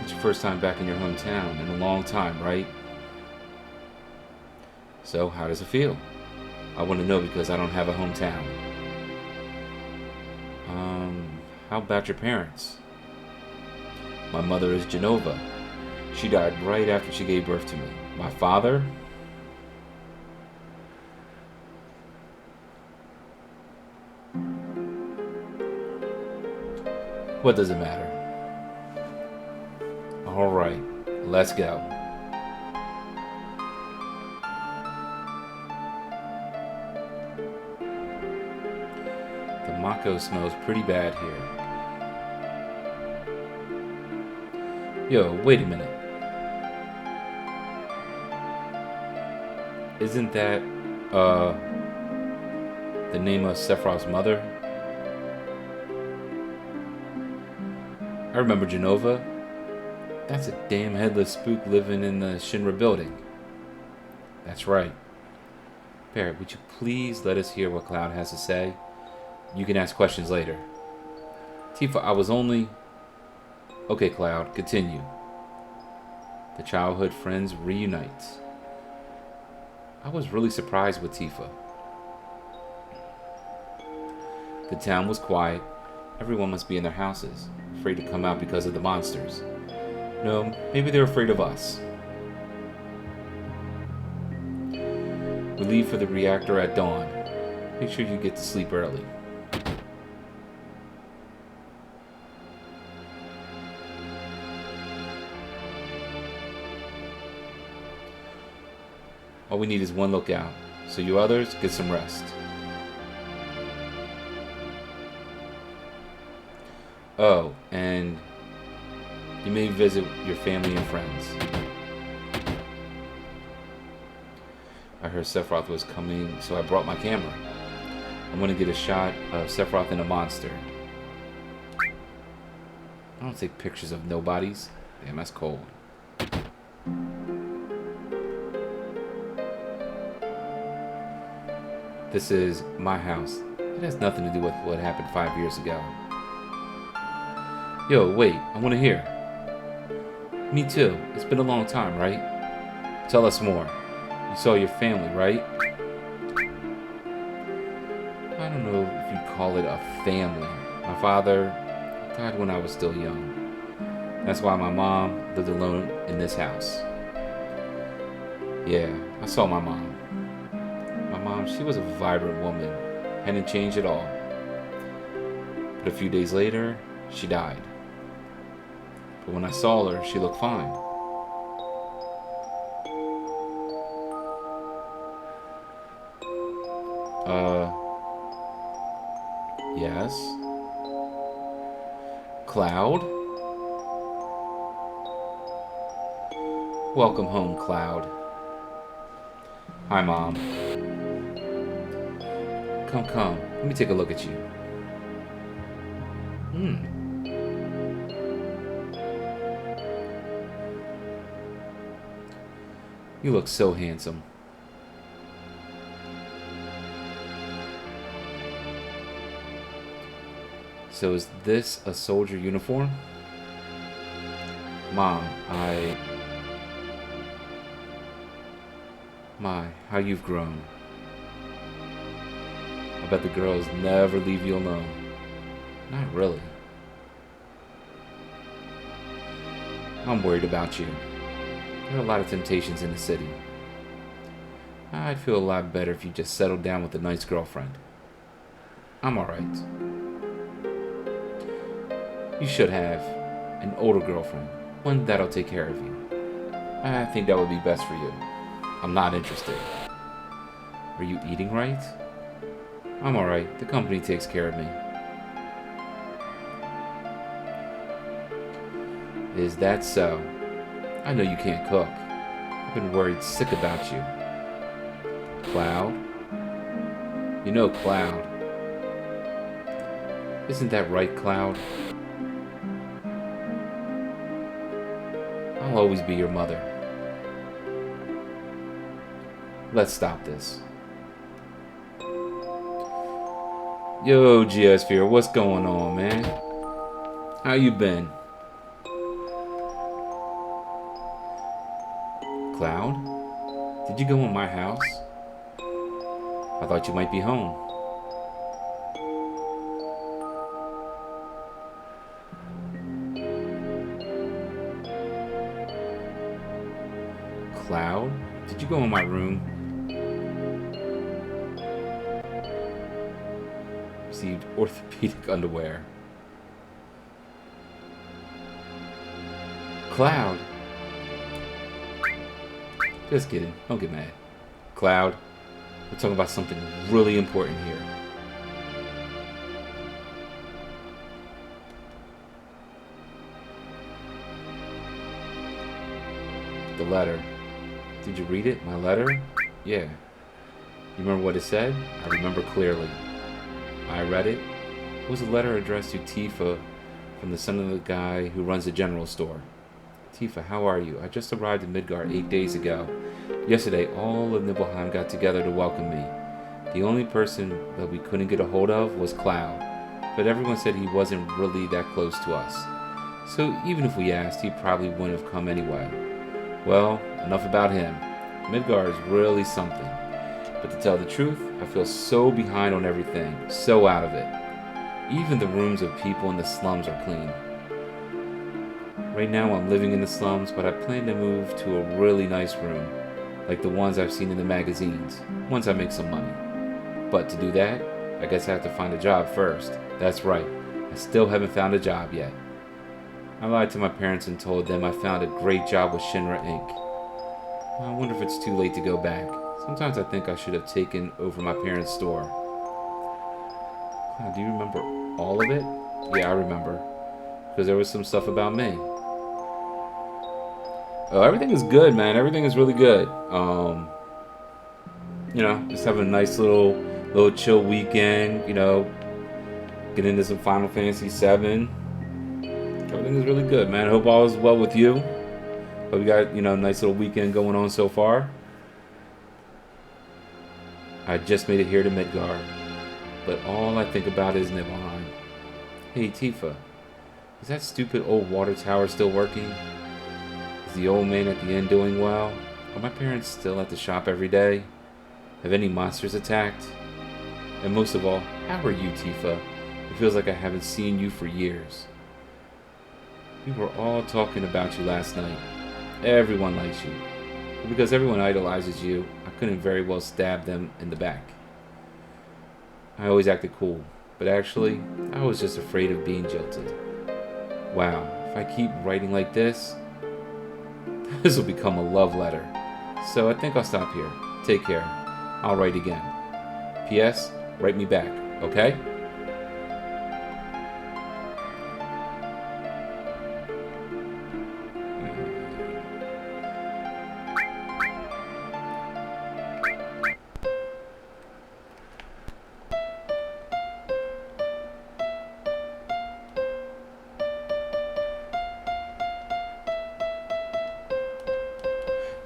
It's your first time back in your hometown in a long time, right? So, how does it feel? I want to know because I don't have a hometown. How about your parents? My mother is Genova. She died right after she gave birth to me. My father? What does it matter? Alright, let's go. The Mako smells pretty bad here. Yo, wait a minute. Isn't that, the name of Sephiroth's mother? I remember Genova. That's a damn headless spook living in the Shinra building. That's right. Barrett, would you please let us hear what Cloud has to say? You can ask questions later. Tifa, I was only... Okay, Cloud, continue. The childhood friends reunite. I was really surprised with Tifa. The town was quiet. Everyone must be in their houses, afraid to come out because of the monsters. No, maybe they're afraid of us. We leave for the reactor at dawn. Make sure you get to sleep early. All we need is one lookout, so you others get some rest. Oh, and you may visit your family and friends. I heard Sephiroth was coming, so I brought my camera. I'm going to get a shot of Sephiroth and a monster. I don't take pictures of nobodies. Damn, that's cold. This is my house. It has nothing to do with what happened 5 years ago. Yo, wait, I want to hear. Me too. It's been a long time, right? Tell us more. You saw your family, right? I don't know if you'd call it a family. My father died when I was still young. That's why my mom lived alone in this house. Yeah, I saw my mom. My mom, she was a vibrant woman. Hadn't changed at all. But a few days later, she died. But when I saw her, she looked fine. Yes? Cloud? Welcome home, Cloud. Hi, Mom. Come. Let me take a look at you. You look so handsome. So is this a soldier uniform? Mom, My, how you've grown. I bet the girls never leave you alone. Not really. I'm worried about you. There are a lot of temptations in the city. I'd feel a lot better if you just settled down with a nice girlfriend. I'm alright. You should have an older girlfriend. One that'll take care of you. I think that would be best for you. I'm not interested. Are you eating right? I'm alright. The company takes care of me. Is that so? I know you can't cook. I've been worried sick about you. Cloud? You know Cloud. Isn't that right, Cloud? I'll always be your mother. Let's stop this. Yo, Geosphere, what's going on, man? How you been? Cloud? Did you go in my house? I thought you might be home. Cloud, did you go in my room? Received orthopedic underwear. Cloud. Just kidding. Don't get mad. Cloud, we're talking about something really important here. The letter. Did you read it? My letter? Yeah. You remember what it said? I remember clearly. I read it. It was a letter addressed to Tifa from the son of the guy who runs the general store. Tifa, how are you? I just arrived in Midgard 8 days ago. Yesterday, all of Nibelheim got together to welcome me. The only person that we couldn't get a hold of was Cloud, but everyone said he wasn't really that close to us. So even if we asked, he probably wouldn't have come anyway. Well, enough about him. Midgard is really something. But to tell the truth, I feel so behind on everything, so out of it. Even the rooms of people in the slums are clean. Right now I'm living in the slums, but I plan to move to a really nice room, like the ones I've seen in the magazines, once I make some money. But to do that, I guess I have to find a job first. That's right, I still haven't found a job yet. I lied to my parents and told them I found a great job with Shinra Inc. I wonder if it's too late to go back. Sometimes I think I should have taken over my parents' store. Do you remember all of it? Yeah, I remember. Because there was some stuff about me. Oh, everything is good, man. Everything is really good. You know, just having a nice little chill weekend. You know, get into some Final Fantasy VII. Everything is really good, man. I hope all is well with you. Hope you got, you know, a nice little weekend going on so far. I just made it here to Midgard, but all I think about is Nibelheim. Hey, Tifa, is that stupid old water tower still working? Is the old man at the inn doing well? Are my parents still at the shop every day? Have any monsters attacked? And most of all, how are you, Tifa? It feels like I haven't seen you for years. We were all talking about you last night. Everyone likes you. But because everyone idolizes you, I couldn't very well stab them in the back. I always acted cool, but actually, I was just afraid of being jilted. Wow, if I keep writing like this will become a love letter. So I think I'll stop here. Take care. I'll write again. P.S. Write me back, okay?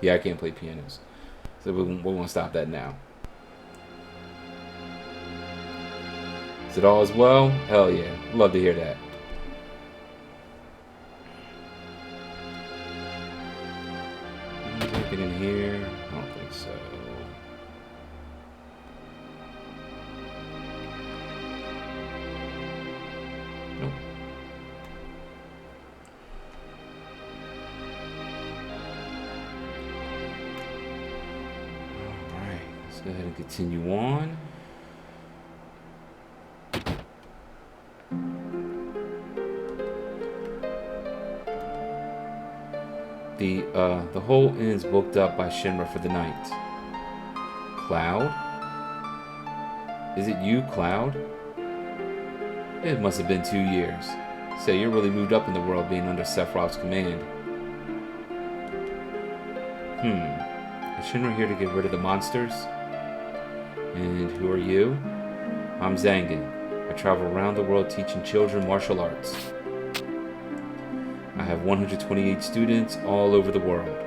Yeah, I can't play pianos. So we won't stop that now. Is it all as well? Hell yeah. Love to hear that. Anything in here? I don't think so. Nope. Go ahead and continue on. The whole inn's booked up by Shinra for the night. Cloud? Is it you, Cloud? It must have been 2 years. Say, you're really moved up in the world being under Sephiroth's command. Is Shinra here to get rid of the monsters? And who are you? I'm Zangan. I travel around the world teaching children martial arts. I have 128 students all over the world.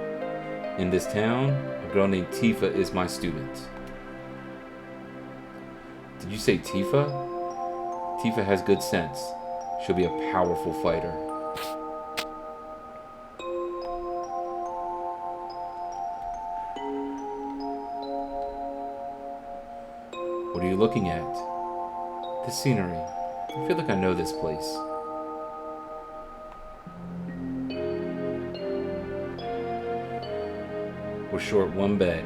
In this town, a girl named Tifa is my student. Did you say Tifa? Tifa has good sense. She'll be a powerful fighter. What are you looking at? The scenery. I feel like I know this place. What We're short one bed.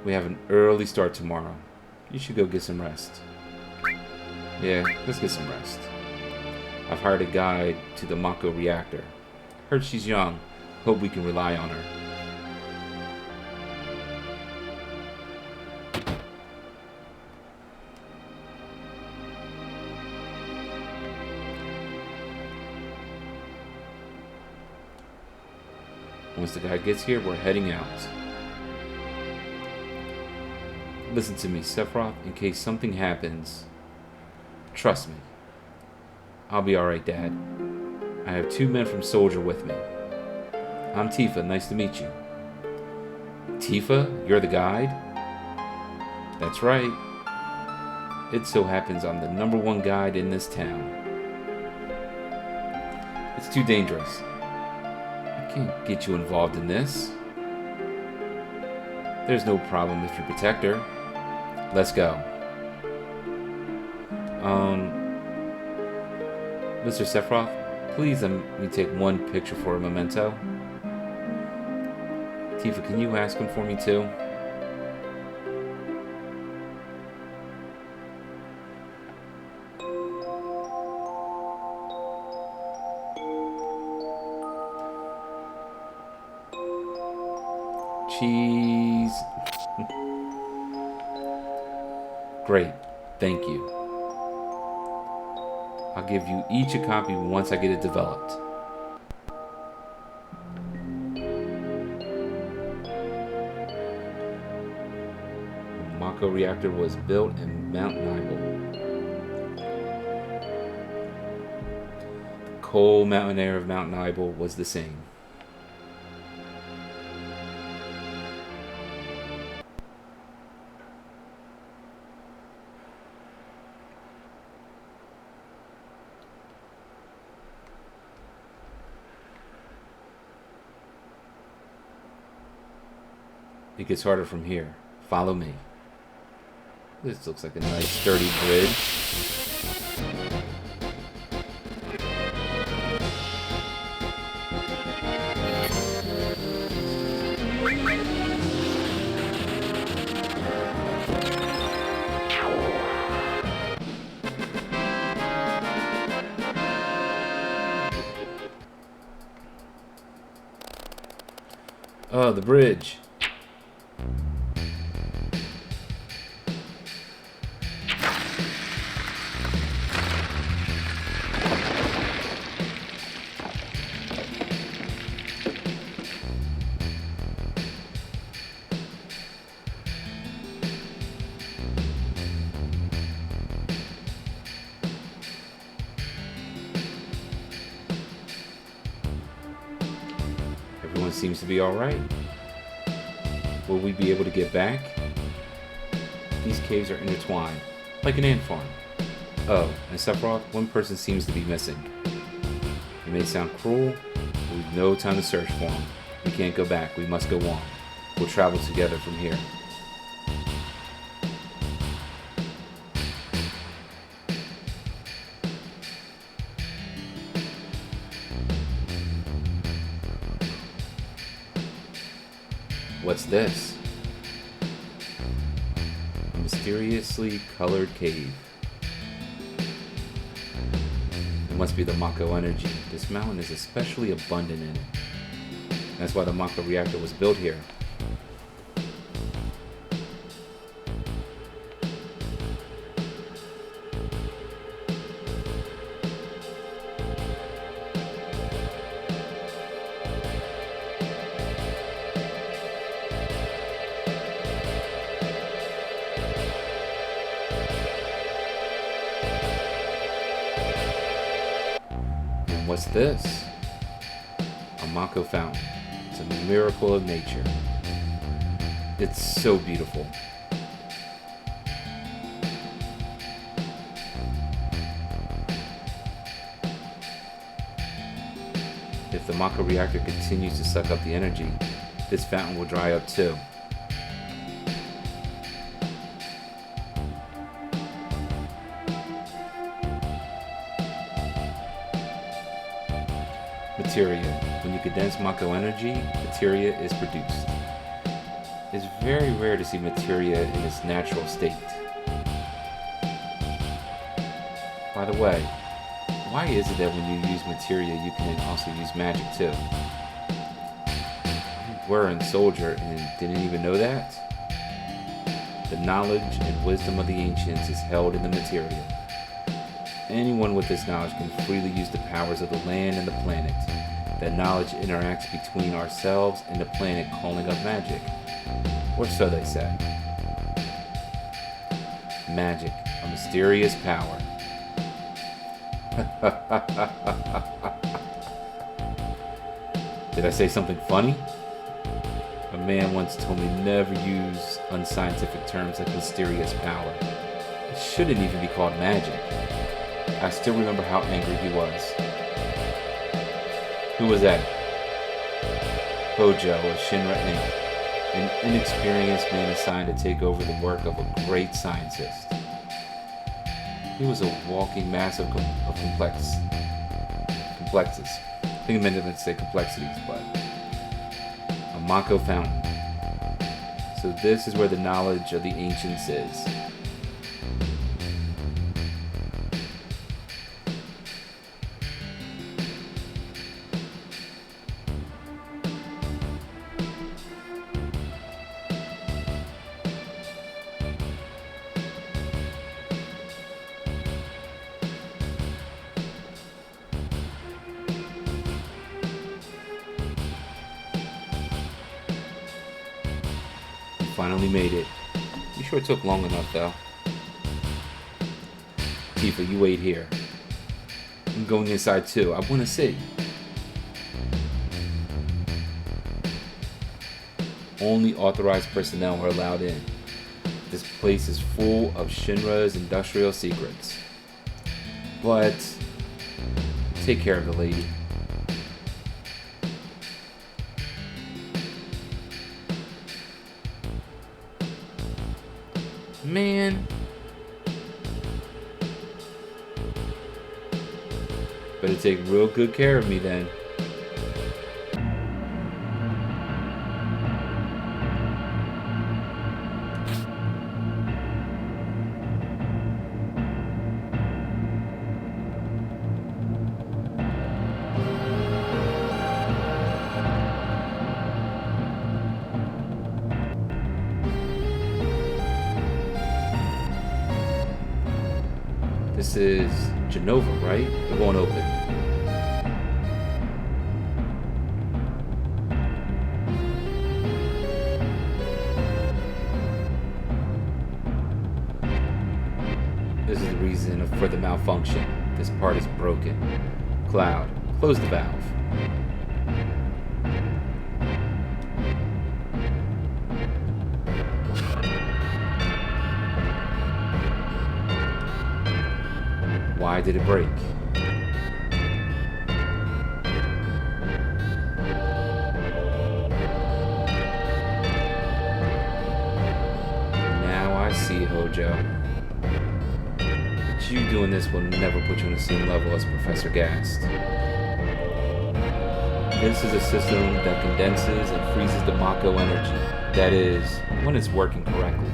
We have an early start tomorrow. You should go get some rest. Yeah, let's get some rest. I've hired a guide to the Mako reactor. Heard she's young. Hope we can rely on her. Once the guy gets here, we're heading out. Listen to me, Sephiroth, in case something happens. Trust me. I'll be alright, Dad. I have 2 men from Soldier with me. I'm Tifa, nice to meet you. Tifa? You're the guide? That's right. It so happens I'm the #1 guide in this town. It's too dangerous. I can't get you involved in this. There's no problem if you protect her. Let's go. Mr. Sephiroth, please let me take one picture for a memento. Tifa, can you ask him for me too? Cheese. Great, thank you. I'll give you each a copy once I get it developed. The Mako reactor was built in Mount Nibel. The cold mountain air of Mount Nibel was the same. It gets harder from here. Follow me. This looks like a nice sturdy bridge. Oh, the bridge. Everyone seems to be alright. Will we be able to get back? These caves are intertwined, like an ant farm. Oh, and Sephiroth, one person seems to be missing. It may sound cruel, but we've no time to search for him. We can't go back, we must go on. We'll travel together from here. What's this? A mysteriously colored cave. It must be the Mako energy. This mountain is especially abundant in it. That's why the Mako reactor was built here. What's this? A Mako fountain. It's a miracle of nature. It's so beautiful. If the Mako reactor continues to suck up the energy, this fountain will dry up too. materia. When you condense Mako energy, materia is produced. It's very rare to see materia in its natural state. By the way, why is it that when you use materia, you can also use magic too? You were a soldier and didn't even know that? The knowledge and wisdom of the ancients is held in the materia. Anyone with this knowledge can freely use the powers of the land and the planet. That knowledge interacts between ourselves and the planet, calling up magic. Or so they say. Magic, a mysterious power. Did I say something funny? A man once told me never use unscientific terms like mysterious power. It shouldn't even be called magic. I still remember how angry he was. Who was that? Hojo of Shinra Inc., an inexperienced man assigned to take over the work of a great scientist. He was a walking mass of complexities. I think I meant to say complexities, but a Mako fountain. So this is where the knowledge of the ancients is. Finally made it. You sure took long enough though. Tifa, you wait here. I'm going inside too. I want to see. Only authorized personnel are allowed in. This place is full of Shinra's industrial secrets. But take care of the lady. Man. Better take real good care of me then. This is Genova, right? It won't open. This is the reason for the malfunction. This part is broken. Cloud, close the valve. Why did it break? Now I see, Hojo. But you doing this will never put you on the same level as Professor Gast. This is a system that condenses and freezes the Mako energy. That is, when it's working correctly.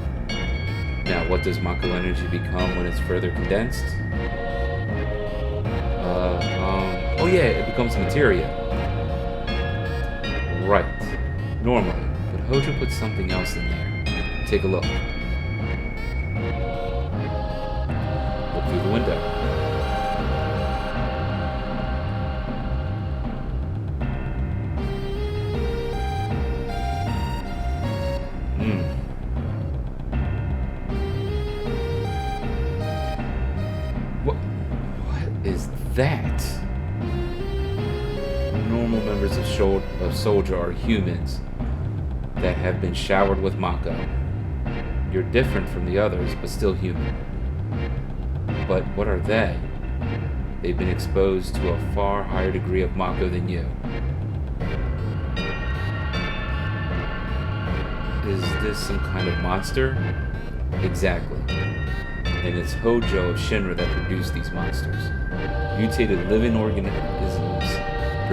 Now, what does Mako energy become when it's further condensed? Oh yeah, it becomes materia. Right. Normally. But Hojo put something else in there. Take a look. Look through the window. What is that? Normal members of Soldier are humans that have been showered with Mako. You're different from the others, but still human. But what are they? They've been exposed to a far higher degree of Mako than you. Is this some kind of monster? Exactly. And it's Hojo of Shinra that produced these monsters. Mutated living organisms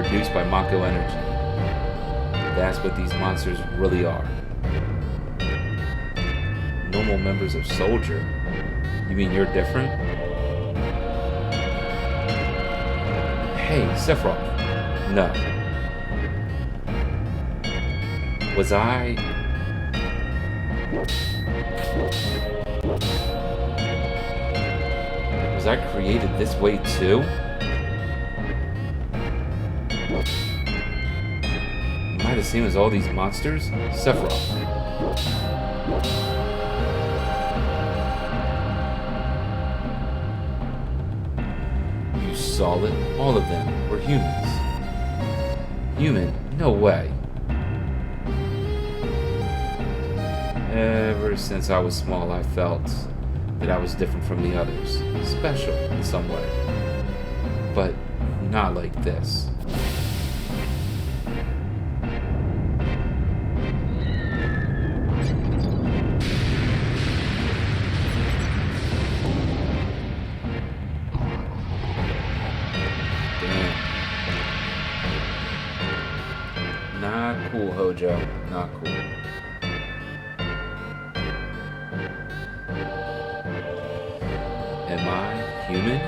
produced by Mako energy. That's what these monsters really are. Normal members of Soldier? You mean you're different? Hey, Sephiroth. No. Was I created this way too? Am I the same as all these monsters? Sephiroth. You saw it? All of them were humans. Human? No way. Ever since I was small, I felt that I was different from the others. Special in some way. But not like this. Damn. Not cool, Hojo. Not cool. Am I human?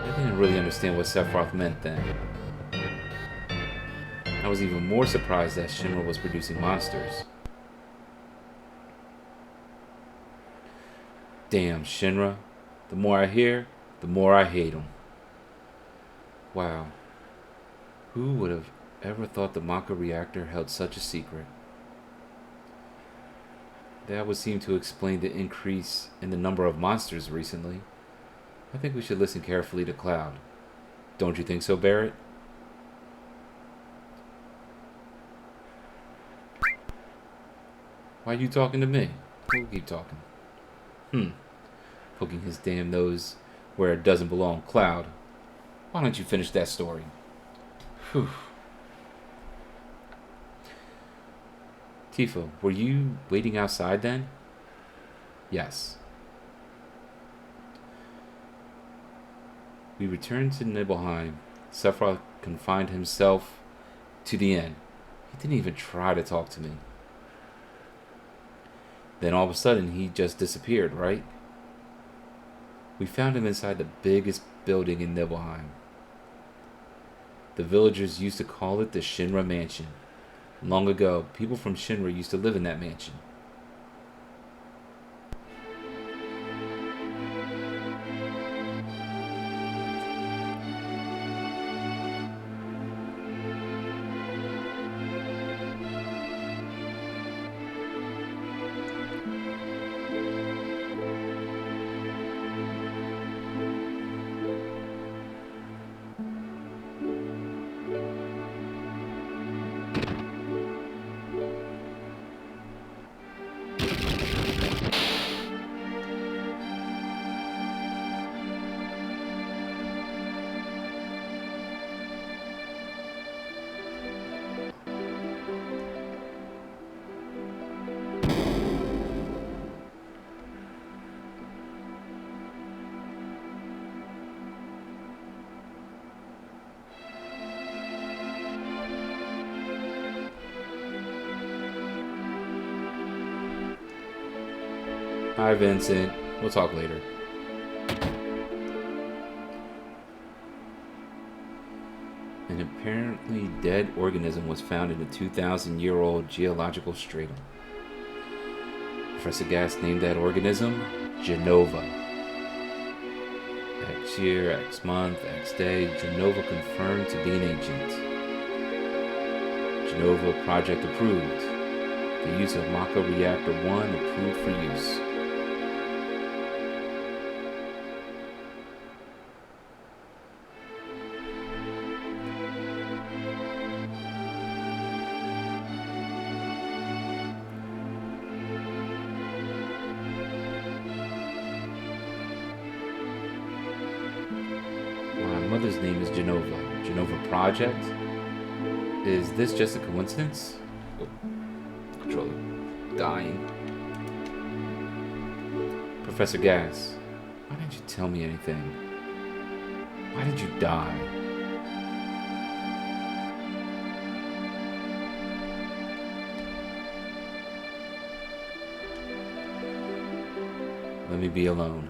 I didn't really understand what Sephiroth meant then. I was even more surprised that Shinra was producing monsters. Damn, Shinra. The more I hear, the more I hate them. Wow. Who would have ever thought the Maka reactor held such a secret? That would seem to explain the increase in the number of monsters recently. I think we should listen carefully to Cloud. Don't you think so, Barrett? Why are you talking to me? We'll keep talking. Poking his damn nose where it doesn't belong. Cloud, why don't you finish that story? Whew. Tifa, were you waiting outside then? Yes. We returned to Nibelheim. Sephiroth confined himself to the inn. He didn't even try to talk to me. Then all of a sudden, he just disappeared, right? We found him inside the biggest building in Nibelheim. The villagers used to call it the Shinra Mansion. Long ago, people from Shinra used to live in that mansion. Hi, Vincent. We'll talk later. An apparently dead organism was found in a 2,000-year-old geological stratum. Professor Gas named that organism Genova. X year, X month, X day, Genova confirmed to be an ancient. Genova project approved. The use of Maka Reactor 1 approved for use. My mother's name is Genova. Genova Project? Is this just a coincidence? Oh, controller. Dying. Professor Gas, why didn't you tell me anything? Why did you die? Let me be alone.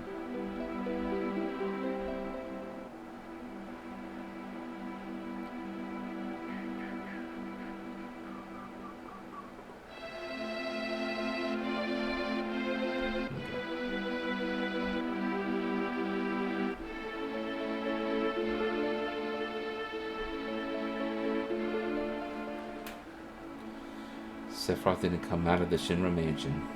Sephiroth didn't come out of the Shinra mansion.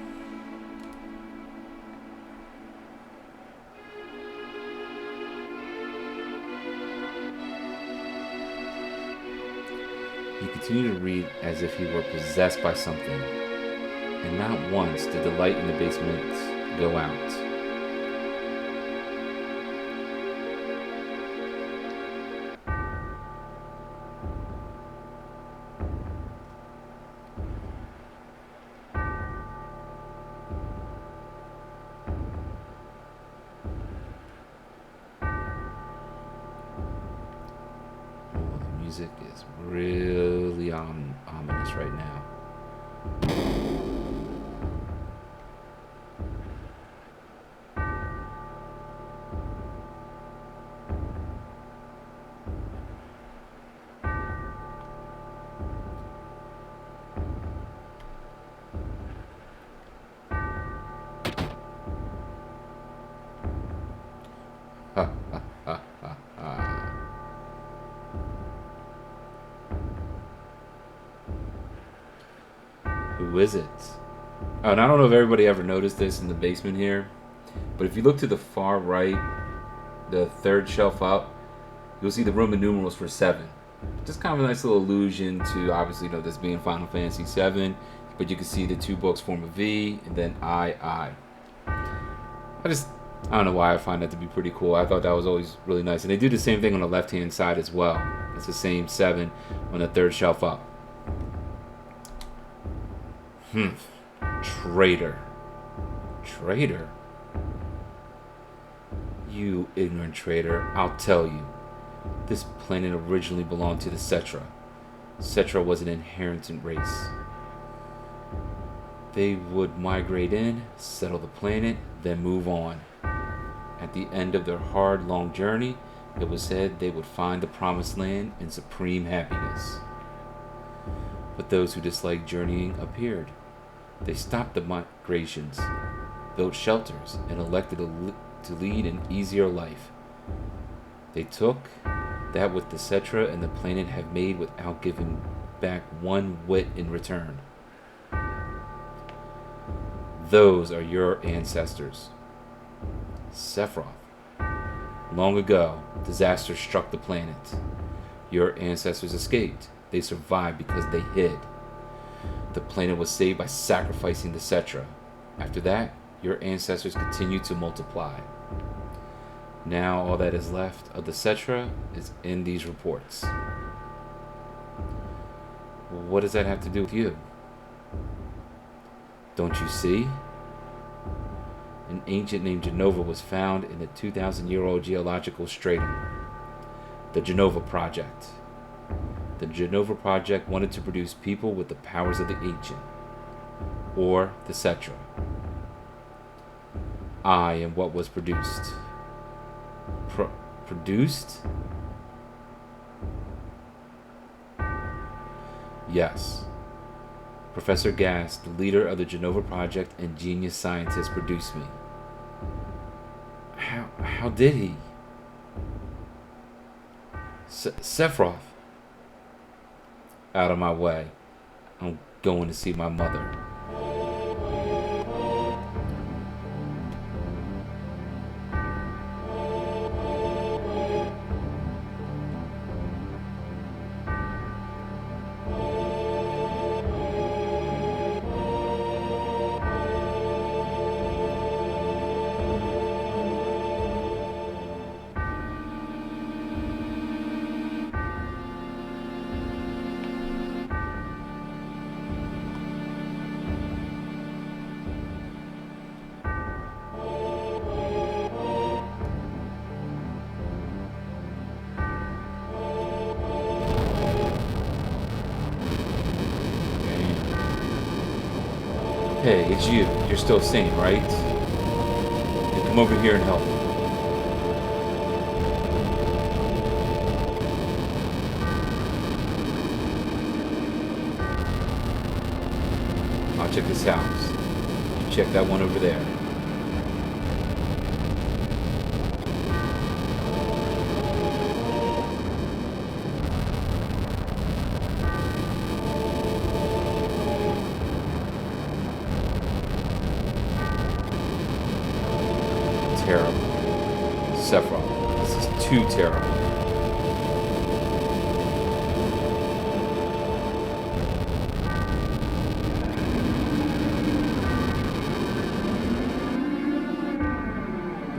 He continued to read as if he were possessed by something, and not once did the light in the basement go out. Music is really ominous right now. Ha ha ha ha ha. Who is it? Oh, and I don't know if everybody ever noticed this in the basement here, but if you look to the far right, the third shelf up, you'll see the Roman numerals for 7. Just kind of a nice little allusion to, obviously, you know, this being Final Fantasy 7, but you can see the 2 books form a V, and then I. I don't know why I find that to be pretty cool. I thought that was always really nice. And they do the same thing on the left-hand side as well. It's the same 7 on the third shelf up. Traitor. Traitor? You ignorant traitor, I'll tell you. This planet originally belonged to the Cetra. Cetra was an inheritant race. They would migrate in, settle the planet, then move on. At the end of their hard, long journey, it was said they would find the promised land in supreme happiness. But those who disliked journeying appeared. They stopped the migrations, built shelters, and elected to lead an easier life. They took that which the Cetra and the planet have made without giving back one whit in return. Those are your ancestors. Sephiroth. Long ago, disaster struck the planet. Your ancestors escaped. They survived because they hid. The planet was saved by sacrificing the Cetra. After that, your ancestors continued to multiply. Now all that is left of the Cetra is in these reports. What does that have to do with you? Don't you see? An ancient named Genova was found in the 2,000-year-old geological stratum. The Genova Project. The Genova Project wanted to produce people with the powers of the ancient, or the Cetra. I am what was produced. Produced? Yes. Professor Gass, the leader of the Genova Project and genius scientist, produced me. How did he? Sephiroth. Out of my way. I'm going to see my mother. Hey, it's you. You're still sane, right? come over here and help. I'll check this house. You check that one over there. Terrible. Sephiroth, this is too terrible.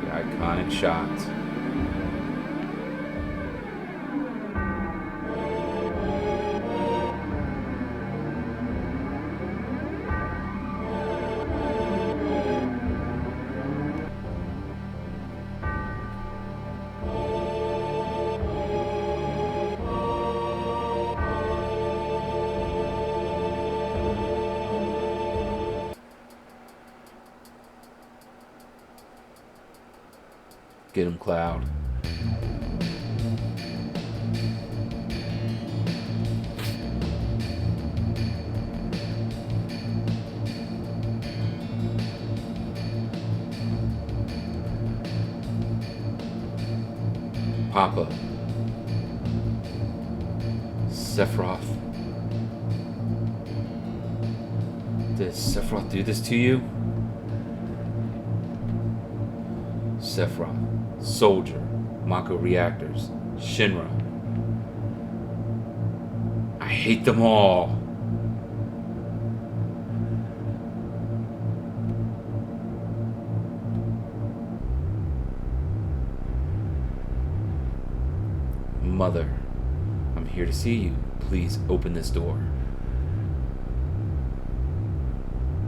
The iconic shot. Get him, Cloud. Papa. Sephiroth. Did Sephiroth do this to you? Sephiroth. Soldier, Mako reactors, Shinra. I hate them all. Mother, I'm here to see you. Please open this door.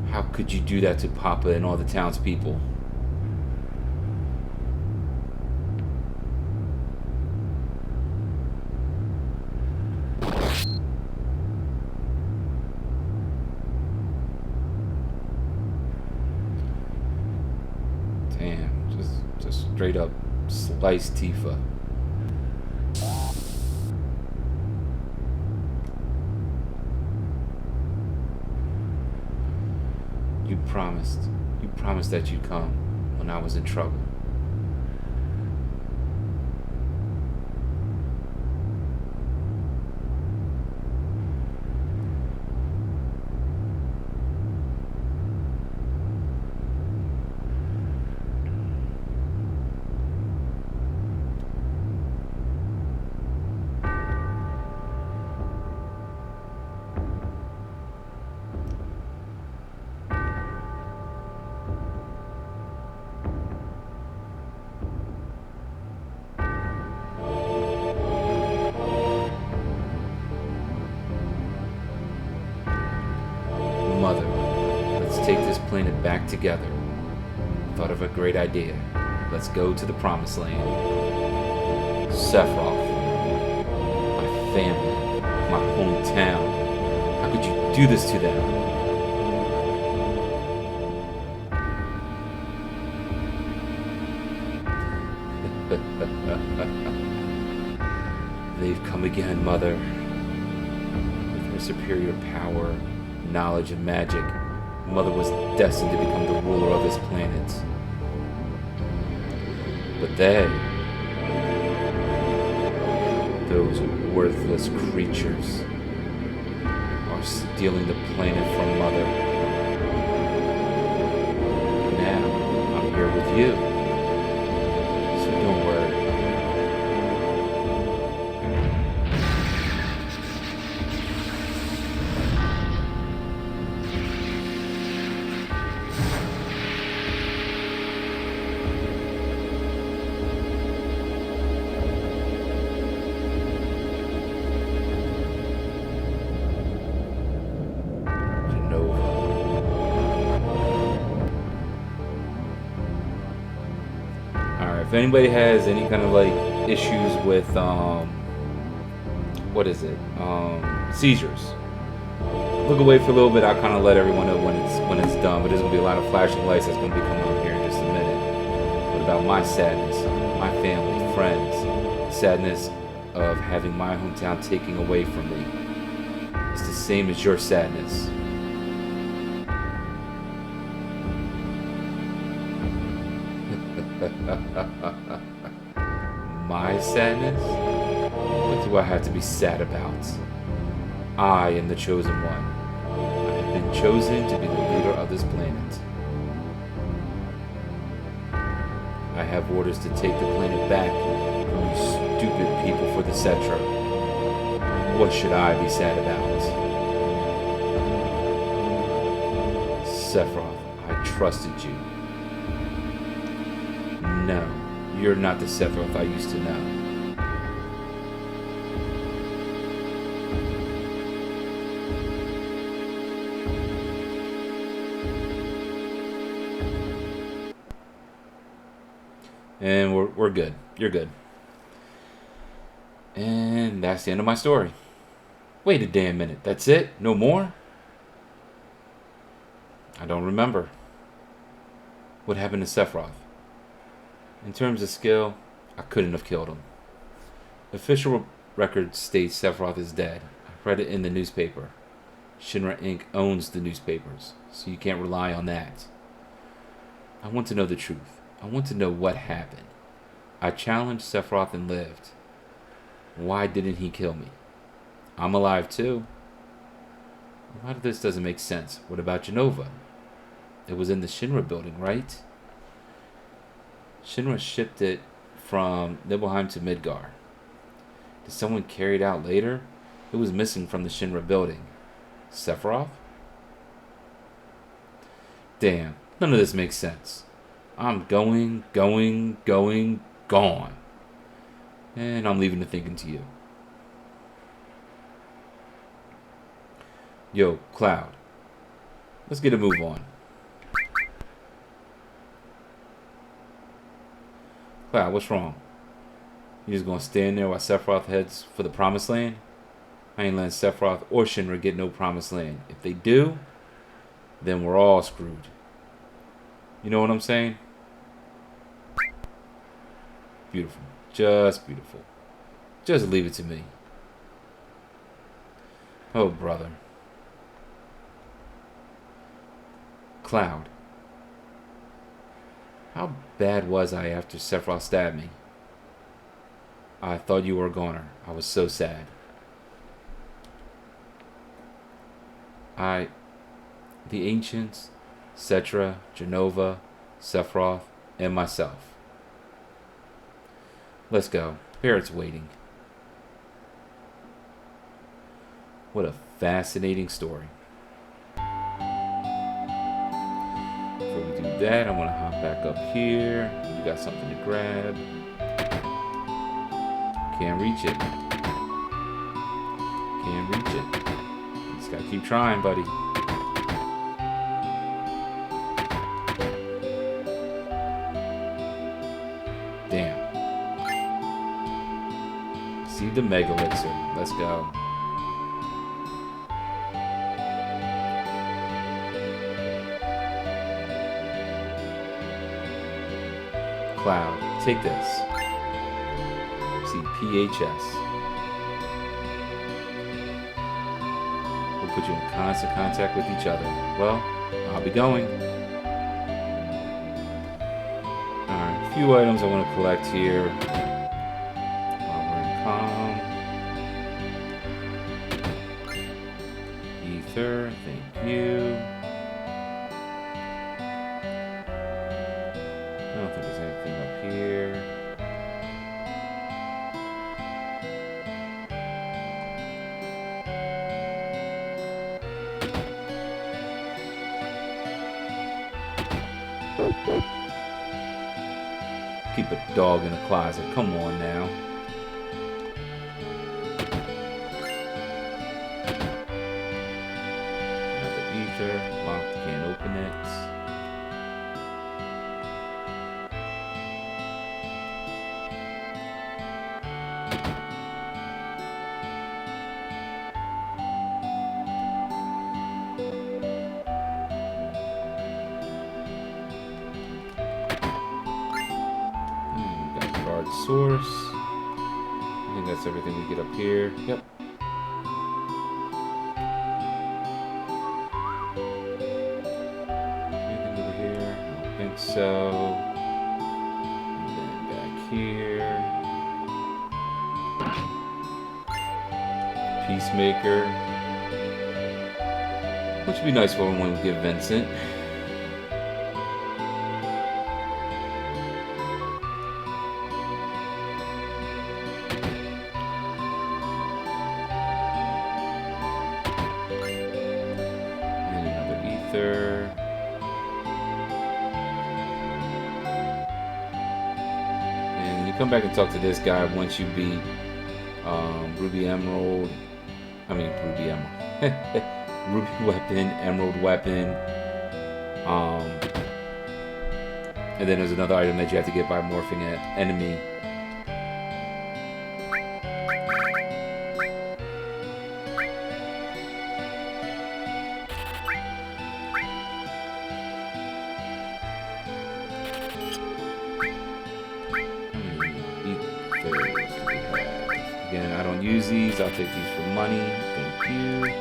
How could you do that to Papa and all the townspeople? Just straight up slice Tifa. You promised that you'd come when I was in trouble. Mother, let's take this planet back together. Thought of a great idea. Let's go to the Promised Land. Sephiroth, my family, my hometown. How could you do this to them? They've come again, Mother. With her superior power, knowledge, and magic, Mother was destined to become the ruler of this planet. But they, those worthless creatures, are stealing the planet from Mother. Now, I'm here with you. So don't worry. If anybody has any kind of like issues with seizures, look away for a little bit. I'll kind of let everyone know when it's done, but there's gonna be a lot of flashing lights that's gonna be coming up here in just a minute. What about my sadness, my family, friends, sadness of having my hometown taken away from me? It's the same as your sadness. My sadness? What do I have to be sad about? I am the chosen one. I have been chosen to be the leader of this planet. I have orders to take the planet back from you stupid people for the Cetra. What should I be sad about? Sephiroth, I trusted you. No, you're not the Sephiroth I used to know. And we're good. You're good. And that's the end of my story. Wait a damn minute. That's it? No more? I don't remember. What happened to Sephiroth? In terms of skill, I couldn't have killed him. Official record states Sephiroth is dead. I read it in the newspaper. Shinra Inc. owns the newspapers, so you can't rely on that. I want to know the truth. I want to know what happened. I challenged Sephiroth and lived. Why didn't he kill me? I'm alive too. A lot of this doesn't make sense. What about Jenova? It was in the Shinra building, right? Shinra shipped it from Nibelheim to Midgar. Did someone carry it out later? It was missing from the Shinra building. Sephiroth? Damn, none of this makes sense. I'm going, gone. And I'm leaving the thinking to you. Yo, Cloud. Let's get a move on. Cloud, what's wrong? You just gonna stand there while Sephiroth heads for the Promised Land? I ain't letting Sephiroth or Shinra get no Promised Land. If they do, then we're all screwed. You know what I'm saying? Beautiful. Just beautiful. Just leave it to me. Oh, brother. Cloud. How bad was I after Sephiroth stabbed me? I thought you were a goner. I was so sad. The ancients, Cetra, Jenova, Sephiroth, and myself. Let's go. Barrett's waiting. What a fascinating story. Before we do that, I'm going to hop back up here. We got something to grab. Can't reach it. Can't reach it. Just got to keep trying, buddy. Damn. See the Mega Elixir. Let's go. Cloud, take this. See PHS. We'll put you in constant contact with each other. Well, I'll be going. Alright, a few items I want to collect here. While we're in calm. Ether, thank you. I don't think there's anything up here. Keep a dog in a closet. Come on now. Another ether. Locked. Can't open it. source. I think that's everything we get up here. Yep. Anything over here? I don't think so. And then back here. Peacemaker. Which would be nice for when we give Vincent. And you come back and talk to this guy once you beat Ruby Emerald. I mean Ruby Emerald. Ruby Weapon, Emerald Weapon. And then there's another item that you have to get by morphing an enemy. Again, I don't use these. I'll take these for money. Thank you.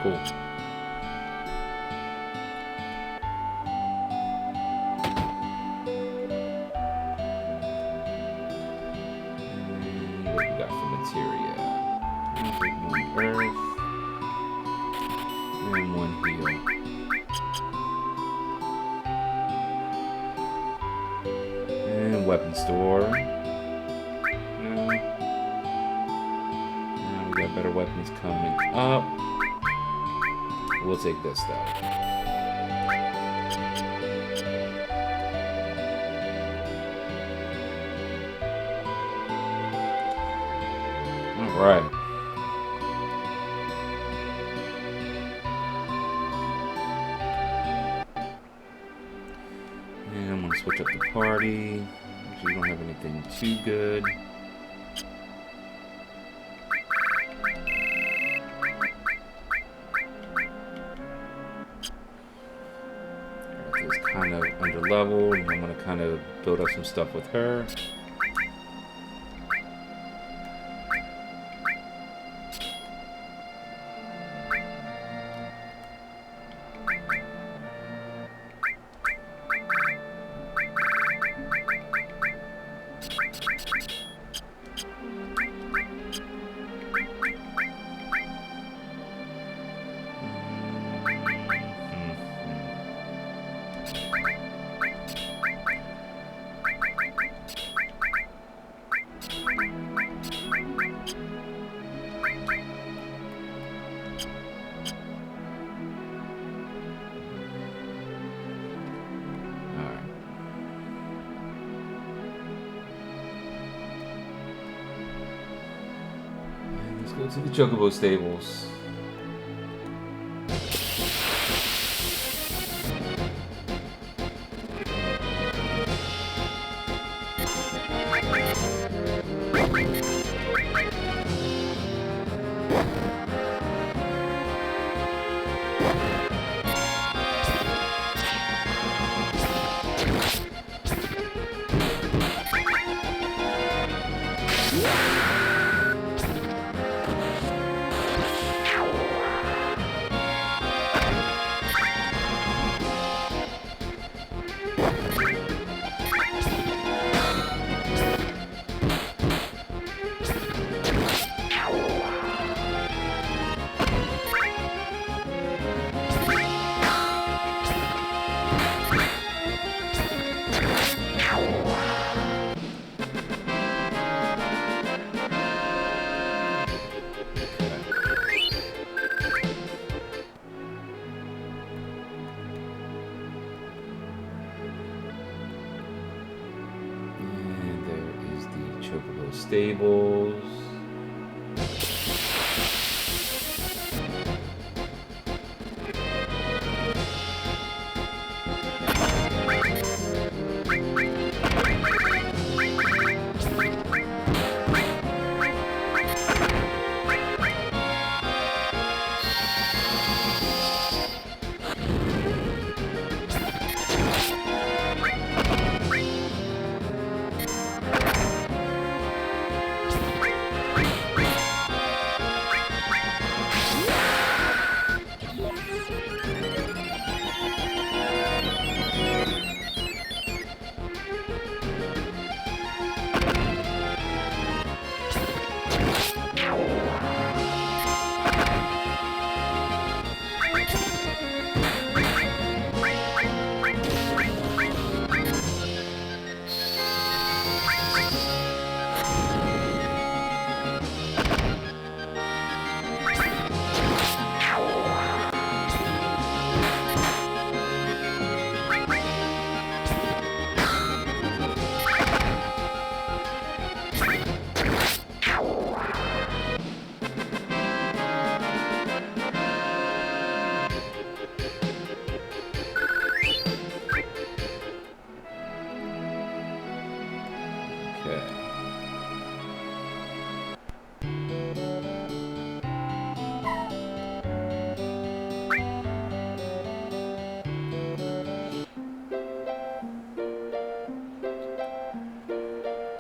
Cool. And what we got for materia? One earth. And one heal. And weapon store. No. Now we got better weapons coming up. We'll take this though. All right. And I'm gonna switch up the party. Actually, we don't have anything too good. Kind of under level, and I'm going to kind of build up some stuff with her. Let's go to the Chocobo stables. Chocobo stables.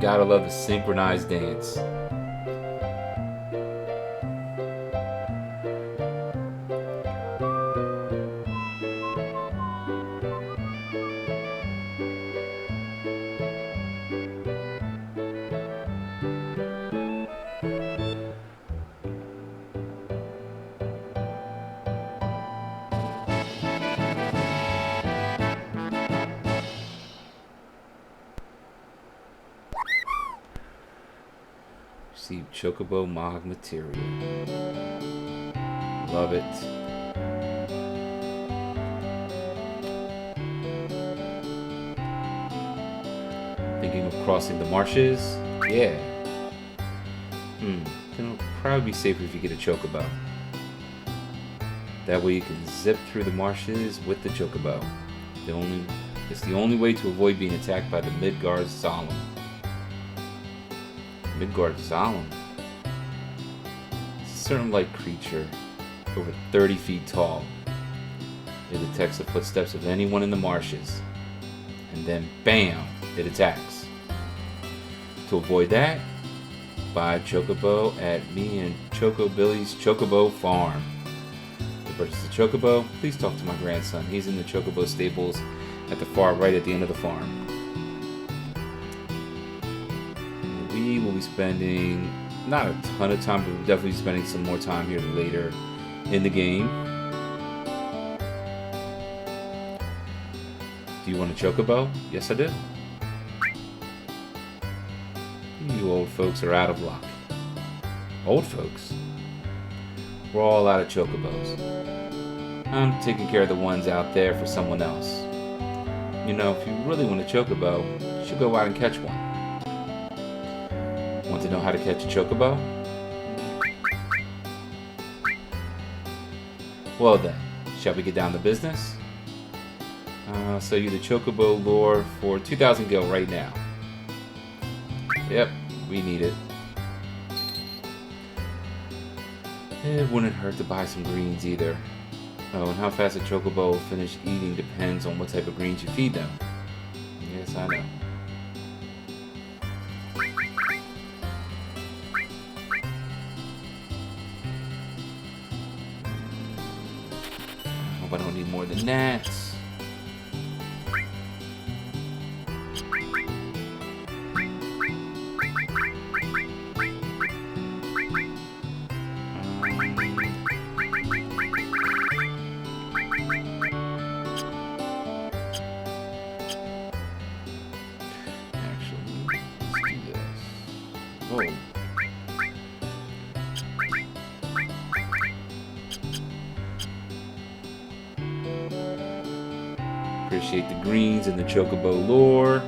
Gotta love the synchronized dance. Receive Chocobo Mog material. Love it. Thinking of crossing the marshes? Yeah. It'll probably be safer if you get a Chocobo. That way you can zip through the marshes with the Chocobo. It's the only way to avoid being attacked by the Midgard Solemn. Midgard Solemn. It's a serpent-like creature, over 30 feet tall. It detects the footsteps of anyone in the marshes, and then BAM! It attacks. To avoid that, buy Chocobo at me and Choco Billy's Chocobo Farm. To purchase a Chocobo, please talk to my grandson. He's in the Chocobo stables at the far right at the end of the farm. We will be spending not a ton of time, but we'll definitely be spending some more time here later in the game. Do you want a Chocobo? Yes, I do. You old folks are out of luck. Old folks? We're all out of Chocobos. I'm taking care of the ones out there for someone else. You know, if you really want a Chocobo, you should go out and catch one. Want to know how to catch a Chocobo? Well then, shall we get down to business? I'll sell you the Chocobo lure for 2,000 gil right now. Yep, we need it. It wouldn't hurt to buy some greens either. Oh, and how fast a Chocobo will finish eating depends on what type of greens you feed them. Yes, I know. I hope I don't need more than that. Appreciate the greens and the Chocobo lure.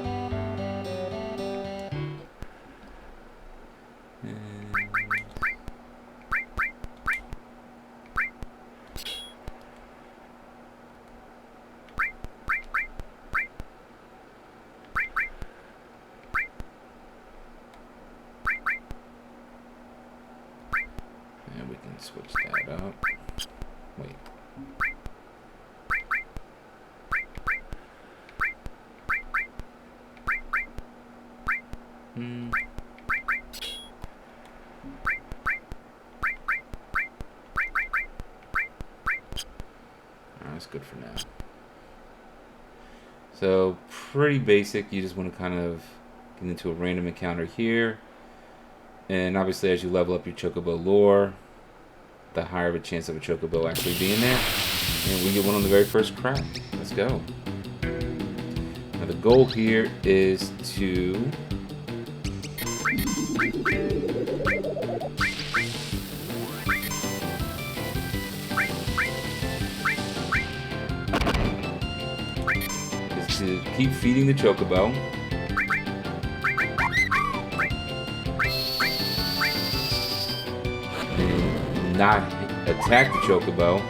And we can switch that up. Wait. That's good for now. So pretty basic. You just want to kind of get into a random encounter here, and obviously as you level up your Chocobo lore, the higher of a chance of a Chocobo actually being there, and we get one on the very first crack. Let's go. Now the goal here is to keep feeding the Chocobo. And not attack the Chocobo.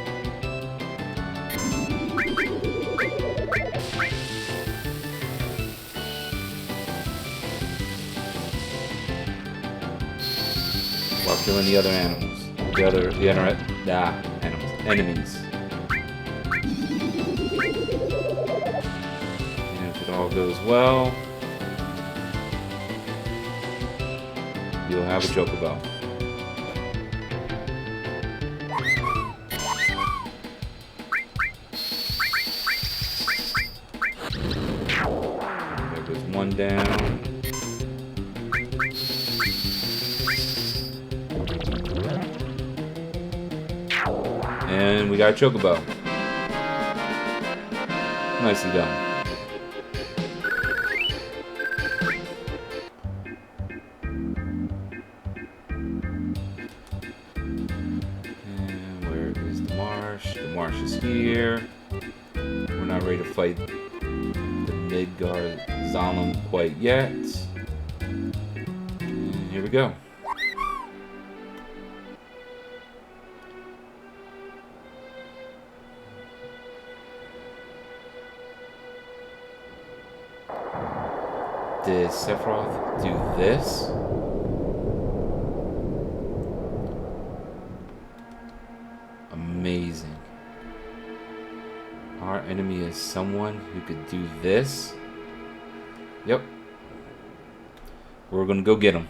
While killing the other animals. Enemies. All goes well. you'll have a chocobo. There goes one down. And we got a chocobo. Nicely done. And where is the marsh? The marsh is here. We're not ready to fight the Midgar Zalem quite yet. And here we go. Did Sephiroth do this? Amazing. Our enemy is someone who could do this? Yep. We're gonna go get him.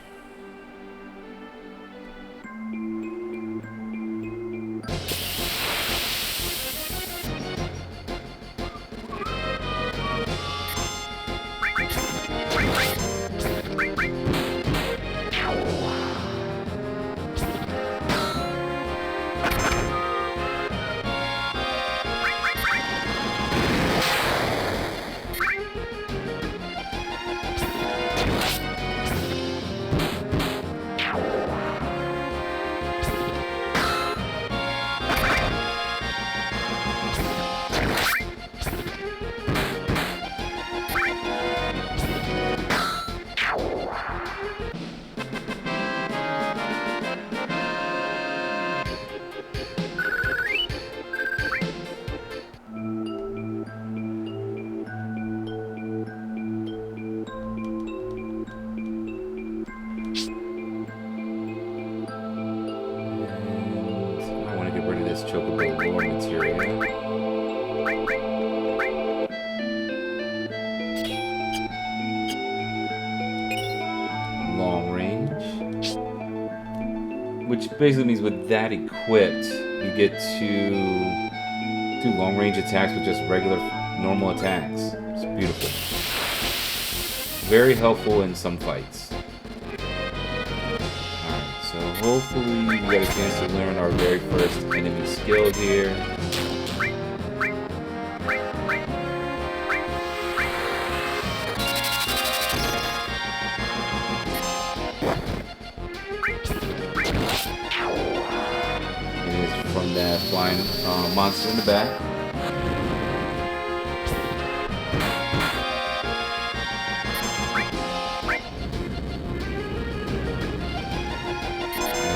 Chocobo lore material. Long range. Which basically means with that equipped, you get to do long range attacks with just regular, normal attacks. It's beautiful. Very helpful in some fights. So hopefully we get a chance to learn our very first enemy skill here. It is from that flying monster in the back.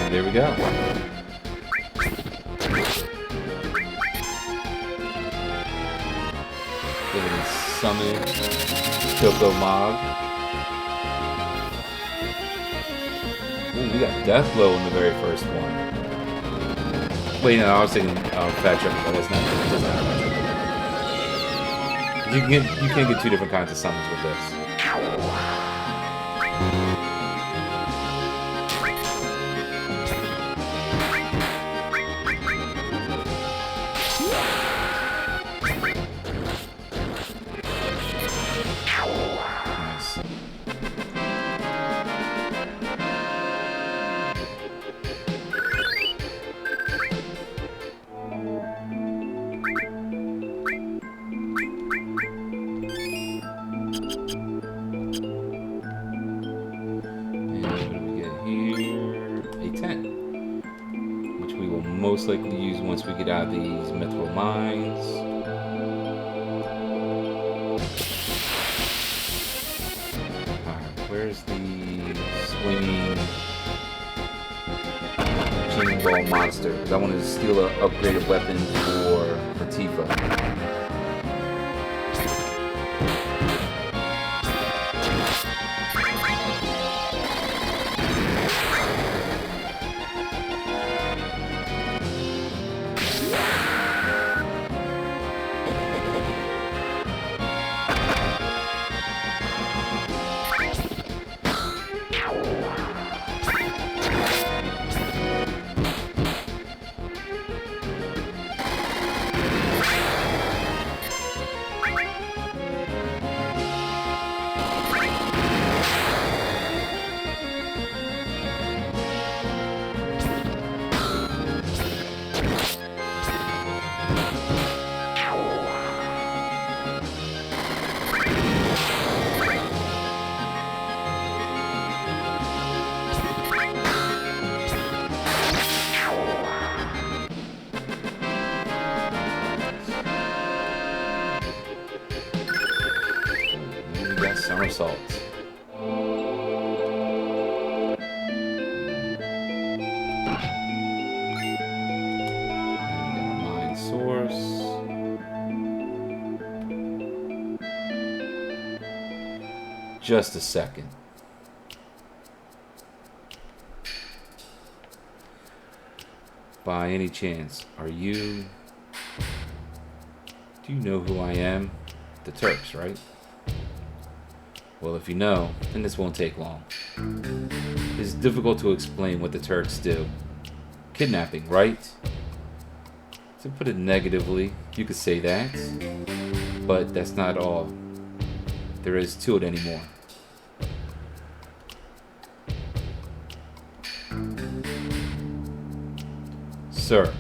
There we go. Go ahead and summon Choco Mob. Ooh, we got Death Blow in the very first one. Wait, no, I was thinking Fat Choco, but that's not. It doesn't have Fat Choco. You can't get two different kinds of summons with this. Most likely use once we get out of these mithril mines. Alright, where's the swinging chain ball monster? Because I wanted to steal an upgraded weapon for Tifa. assault. Mind source. Just a second. By any chance, do you know who I am? The Turks, right? Well, if you know, then this won't take long. It's difficult to explain what the Turks do. Kidnapping, right? To put it negatively, you could say that. But that's not all there is to it anymore. Sir.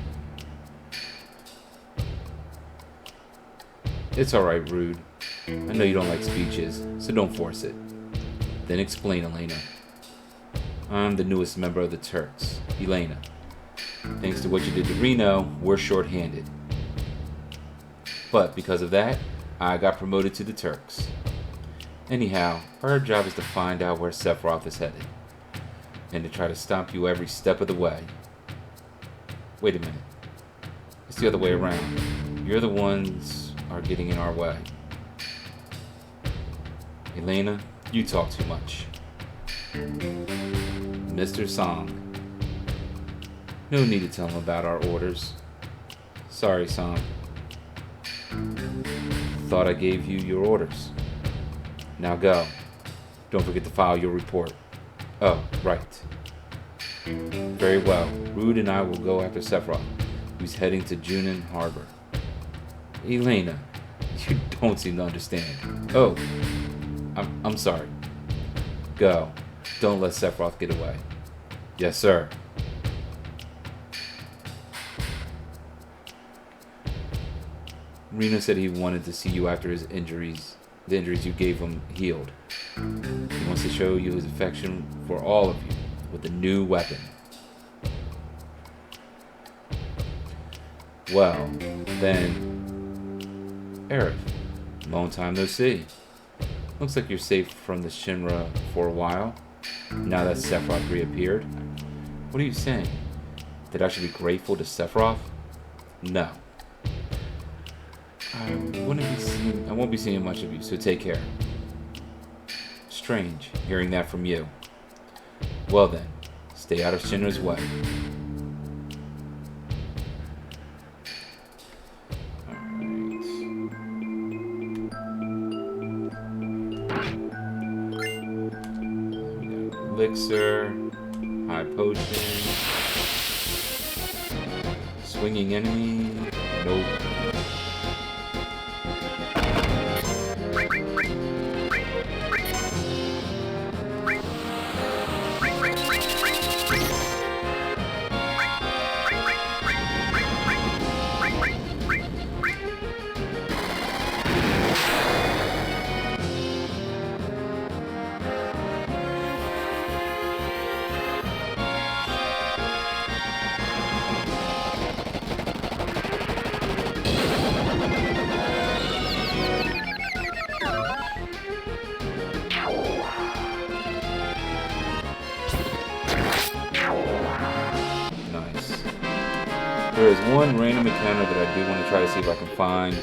It's alright, Rude. I know you don't like speeches, so don't force it. Then explain, Elena. I'm the newest member of the Turks, Elena. Thanks to what you did to Reno, we're short-handed. But because of that, I got promoted to the Turks. Anyhow, our job is to find out where Sephiroth is headed, and to try to stop you every step of the way. Wait a minute. It's the other way around. You're the ones are getting in our way. Elena, you talk too much. Mr. Song. No need to tell him about our orders. Sorry, Song. Thought I gave you your orders. Now go. Don't forget to file your report. Oh, right. Very well. Rude and I will go after Sephiroth, who's heading to Junin Harbor. Elena, you don't seem to understand. Oh, I'm sorry. Go. Don't let Sephiroth get away. Yes, sir. Reno said he wanted to see you after his injuries, the injuries you gave him, healed. He wants to show you his affection for all of you with a new weapon. Well, then, Aerith, long time no see. Looks like you're safe from the Shinra for a while, now that Sephiroth reappeared. What are you saying? That I should be grateful to Sephiroth? No. I won't be seeing much of you, so take care. Strange, hearing that from you. Well then, stay out of Shinra's way. Elixir, high potion, swinging enemy, nope. There is one random encounter that I do want to try to see if I can find,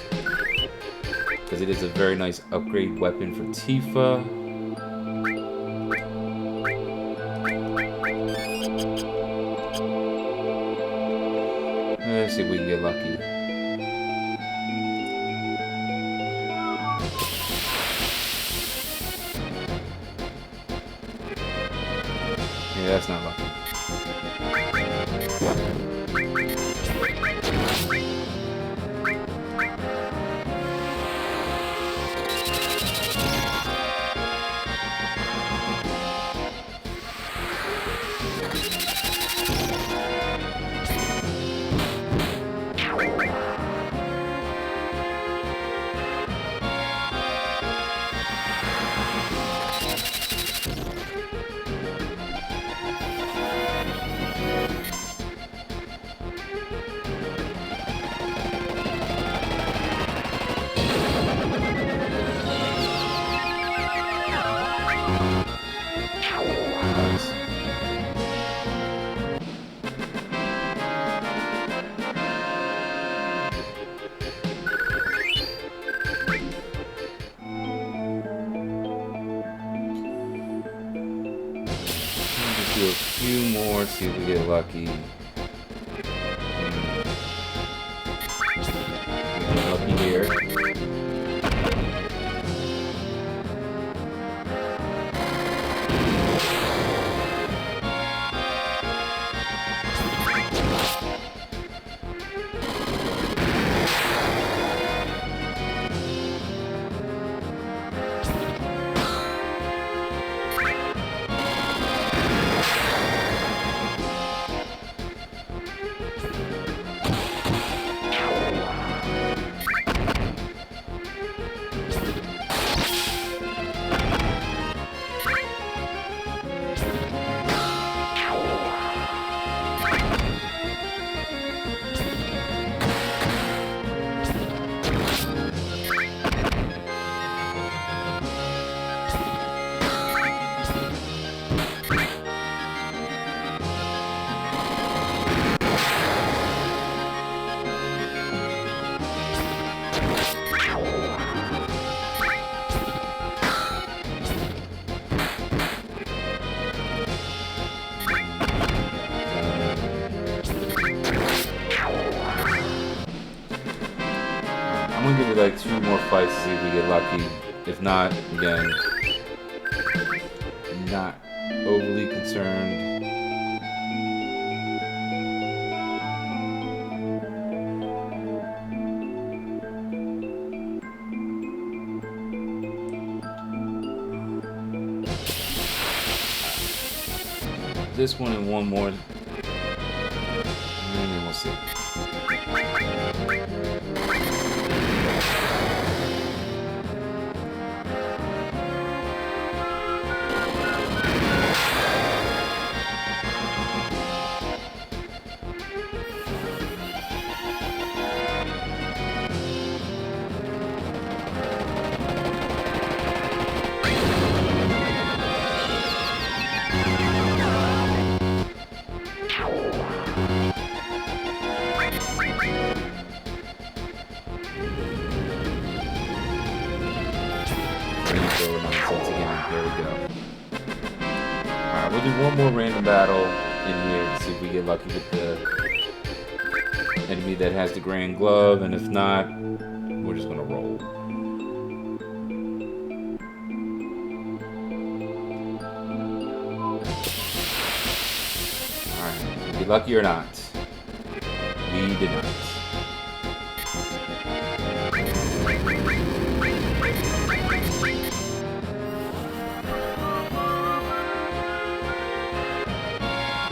because it is a very nice upgrade weapon for Tifa. Let's see if we can get lucky. Yeah, that's not lucky. do a few more, see if we get lucky. We get lucky here. I'm gonna give it like 2 more fights to see if we get lucky. If not, again, not overly concerned. This one and one more, and then we'll see. There we go. Alright, we'll do one more random battle in here to see if we get lucky with the enemy that has the grand glove, and if not, we're just gonna roll. Alright, did we lucky or not? We did not.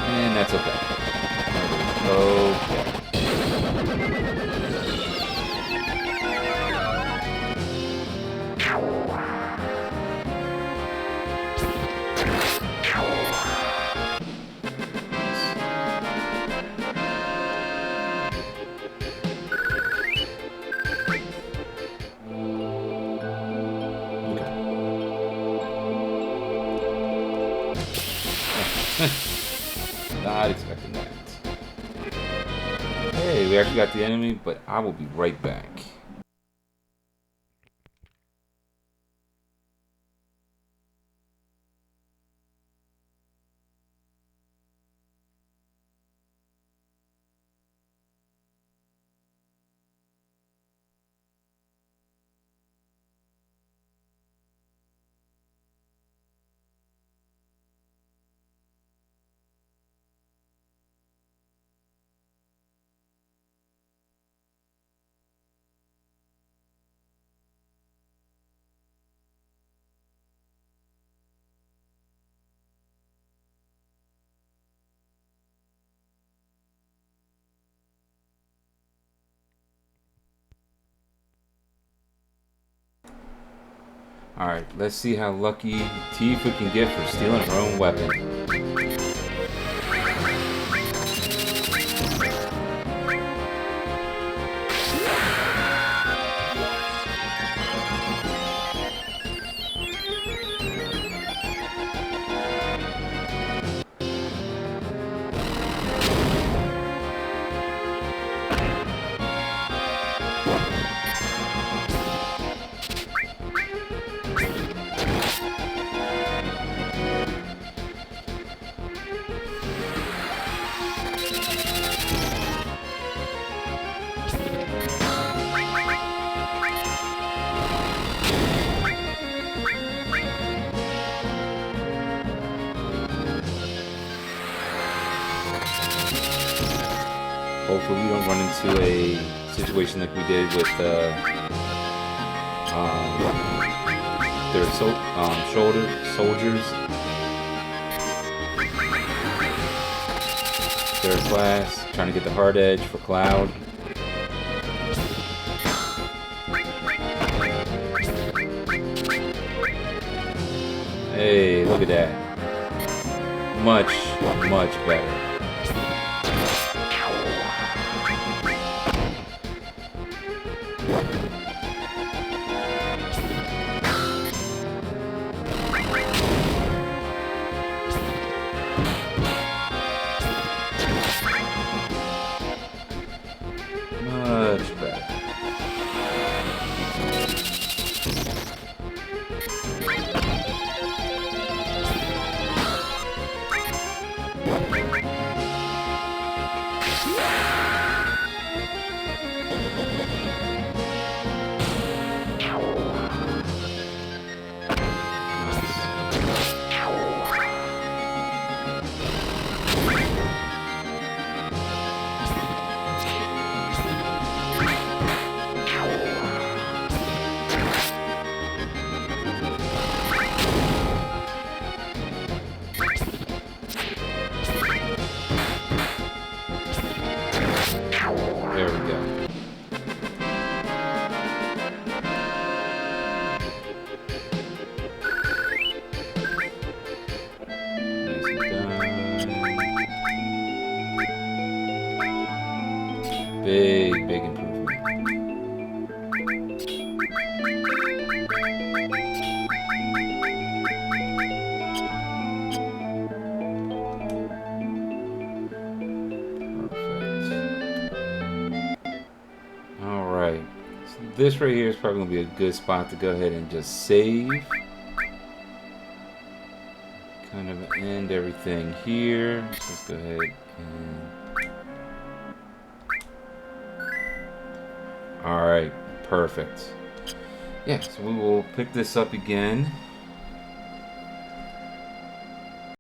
And that's okay. Okay. Not expecting that. Hey, we actually got the enemy, but I will be right back. Alright, let's see how lucky Tifa can get for stealing her own weapon. Hopefully we don't run into a situation like we did with their shoulder soldiers. Third class, trying to get the hard edge for Cloud. Hey, look at that. Much, much better. Much better. There we go. Easy done. Big, big improvement. Alright, so this right here is probably going to be a good spot to go ahead and just save. Kind of end everything here. So let's go ahead and... Alright, perfect. Yeah, so we will pick this up again.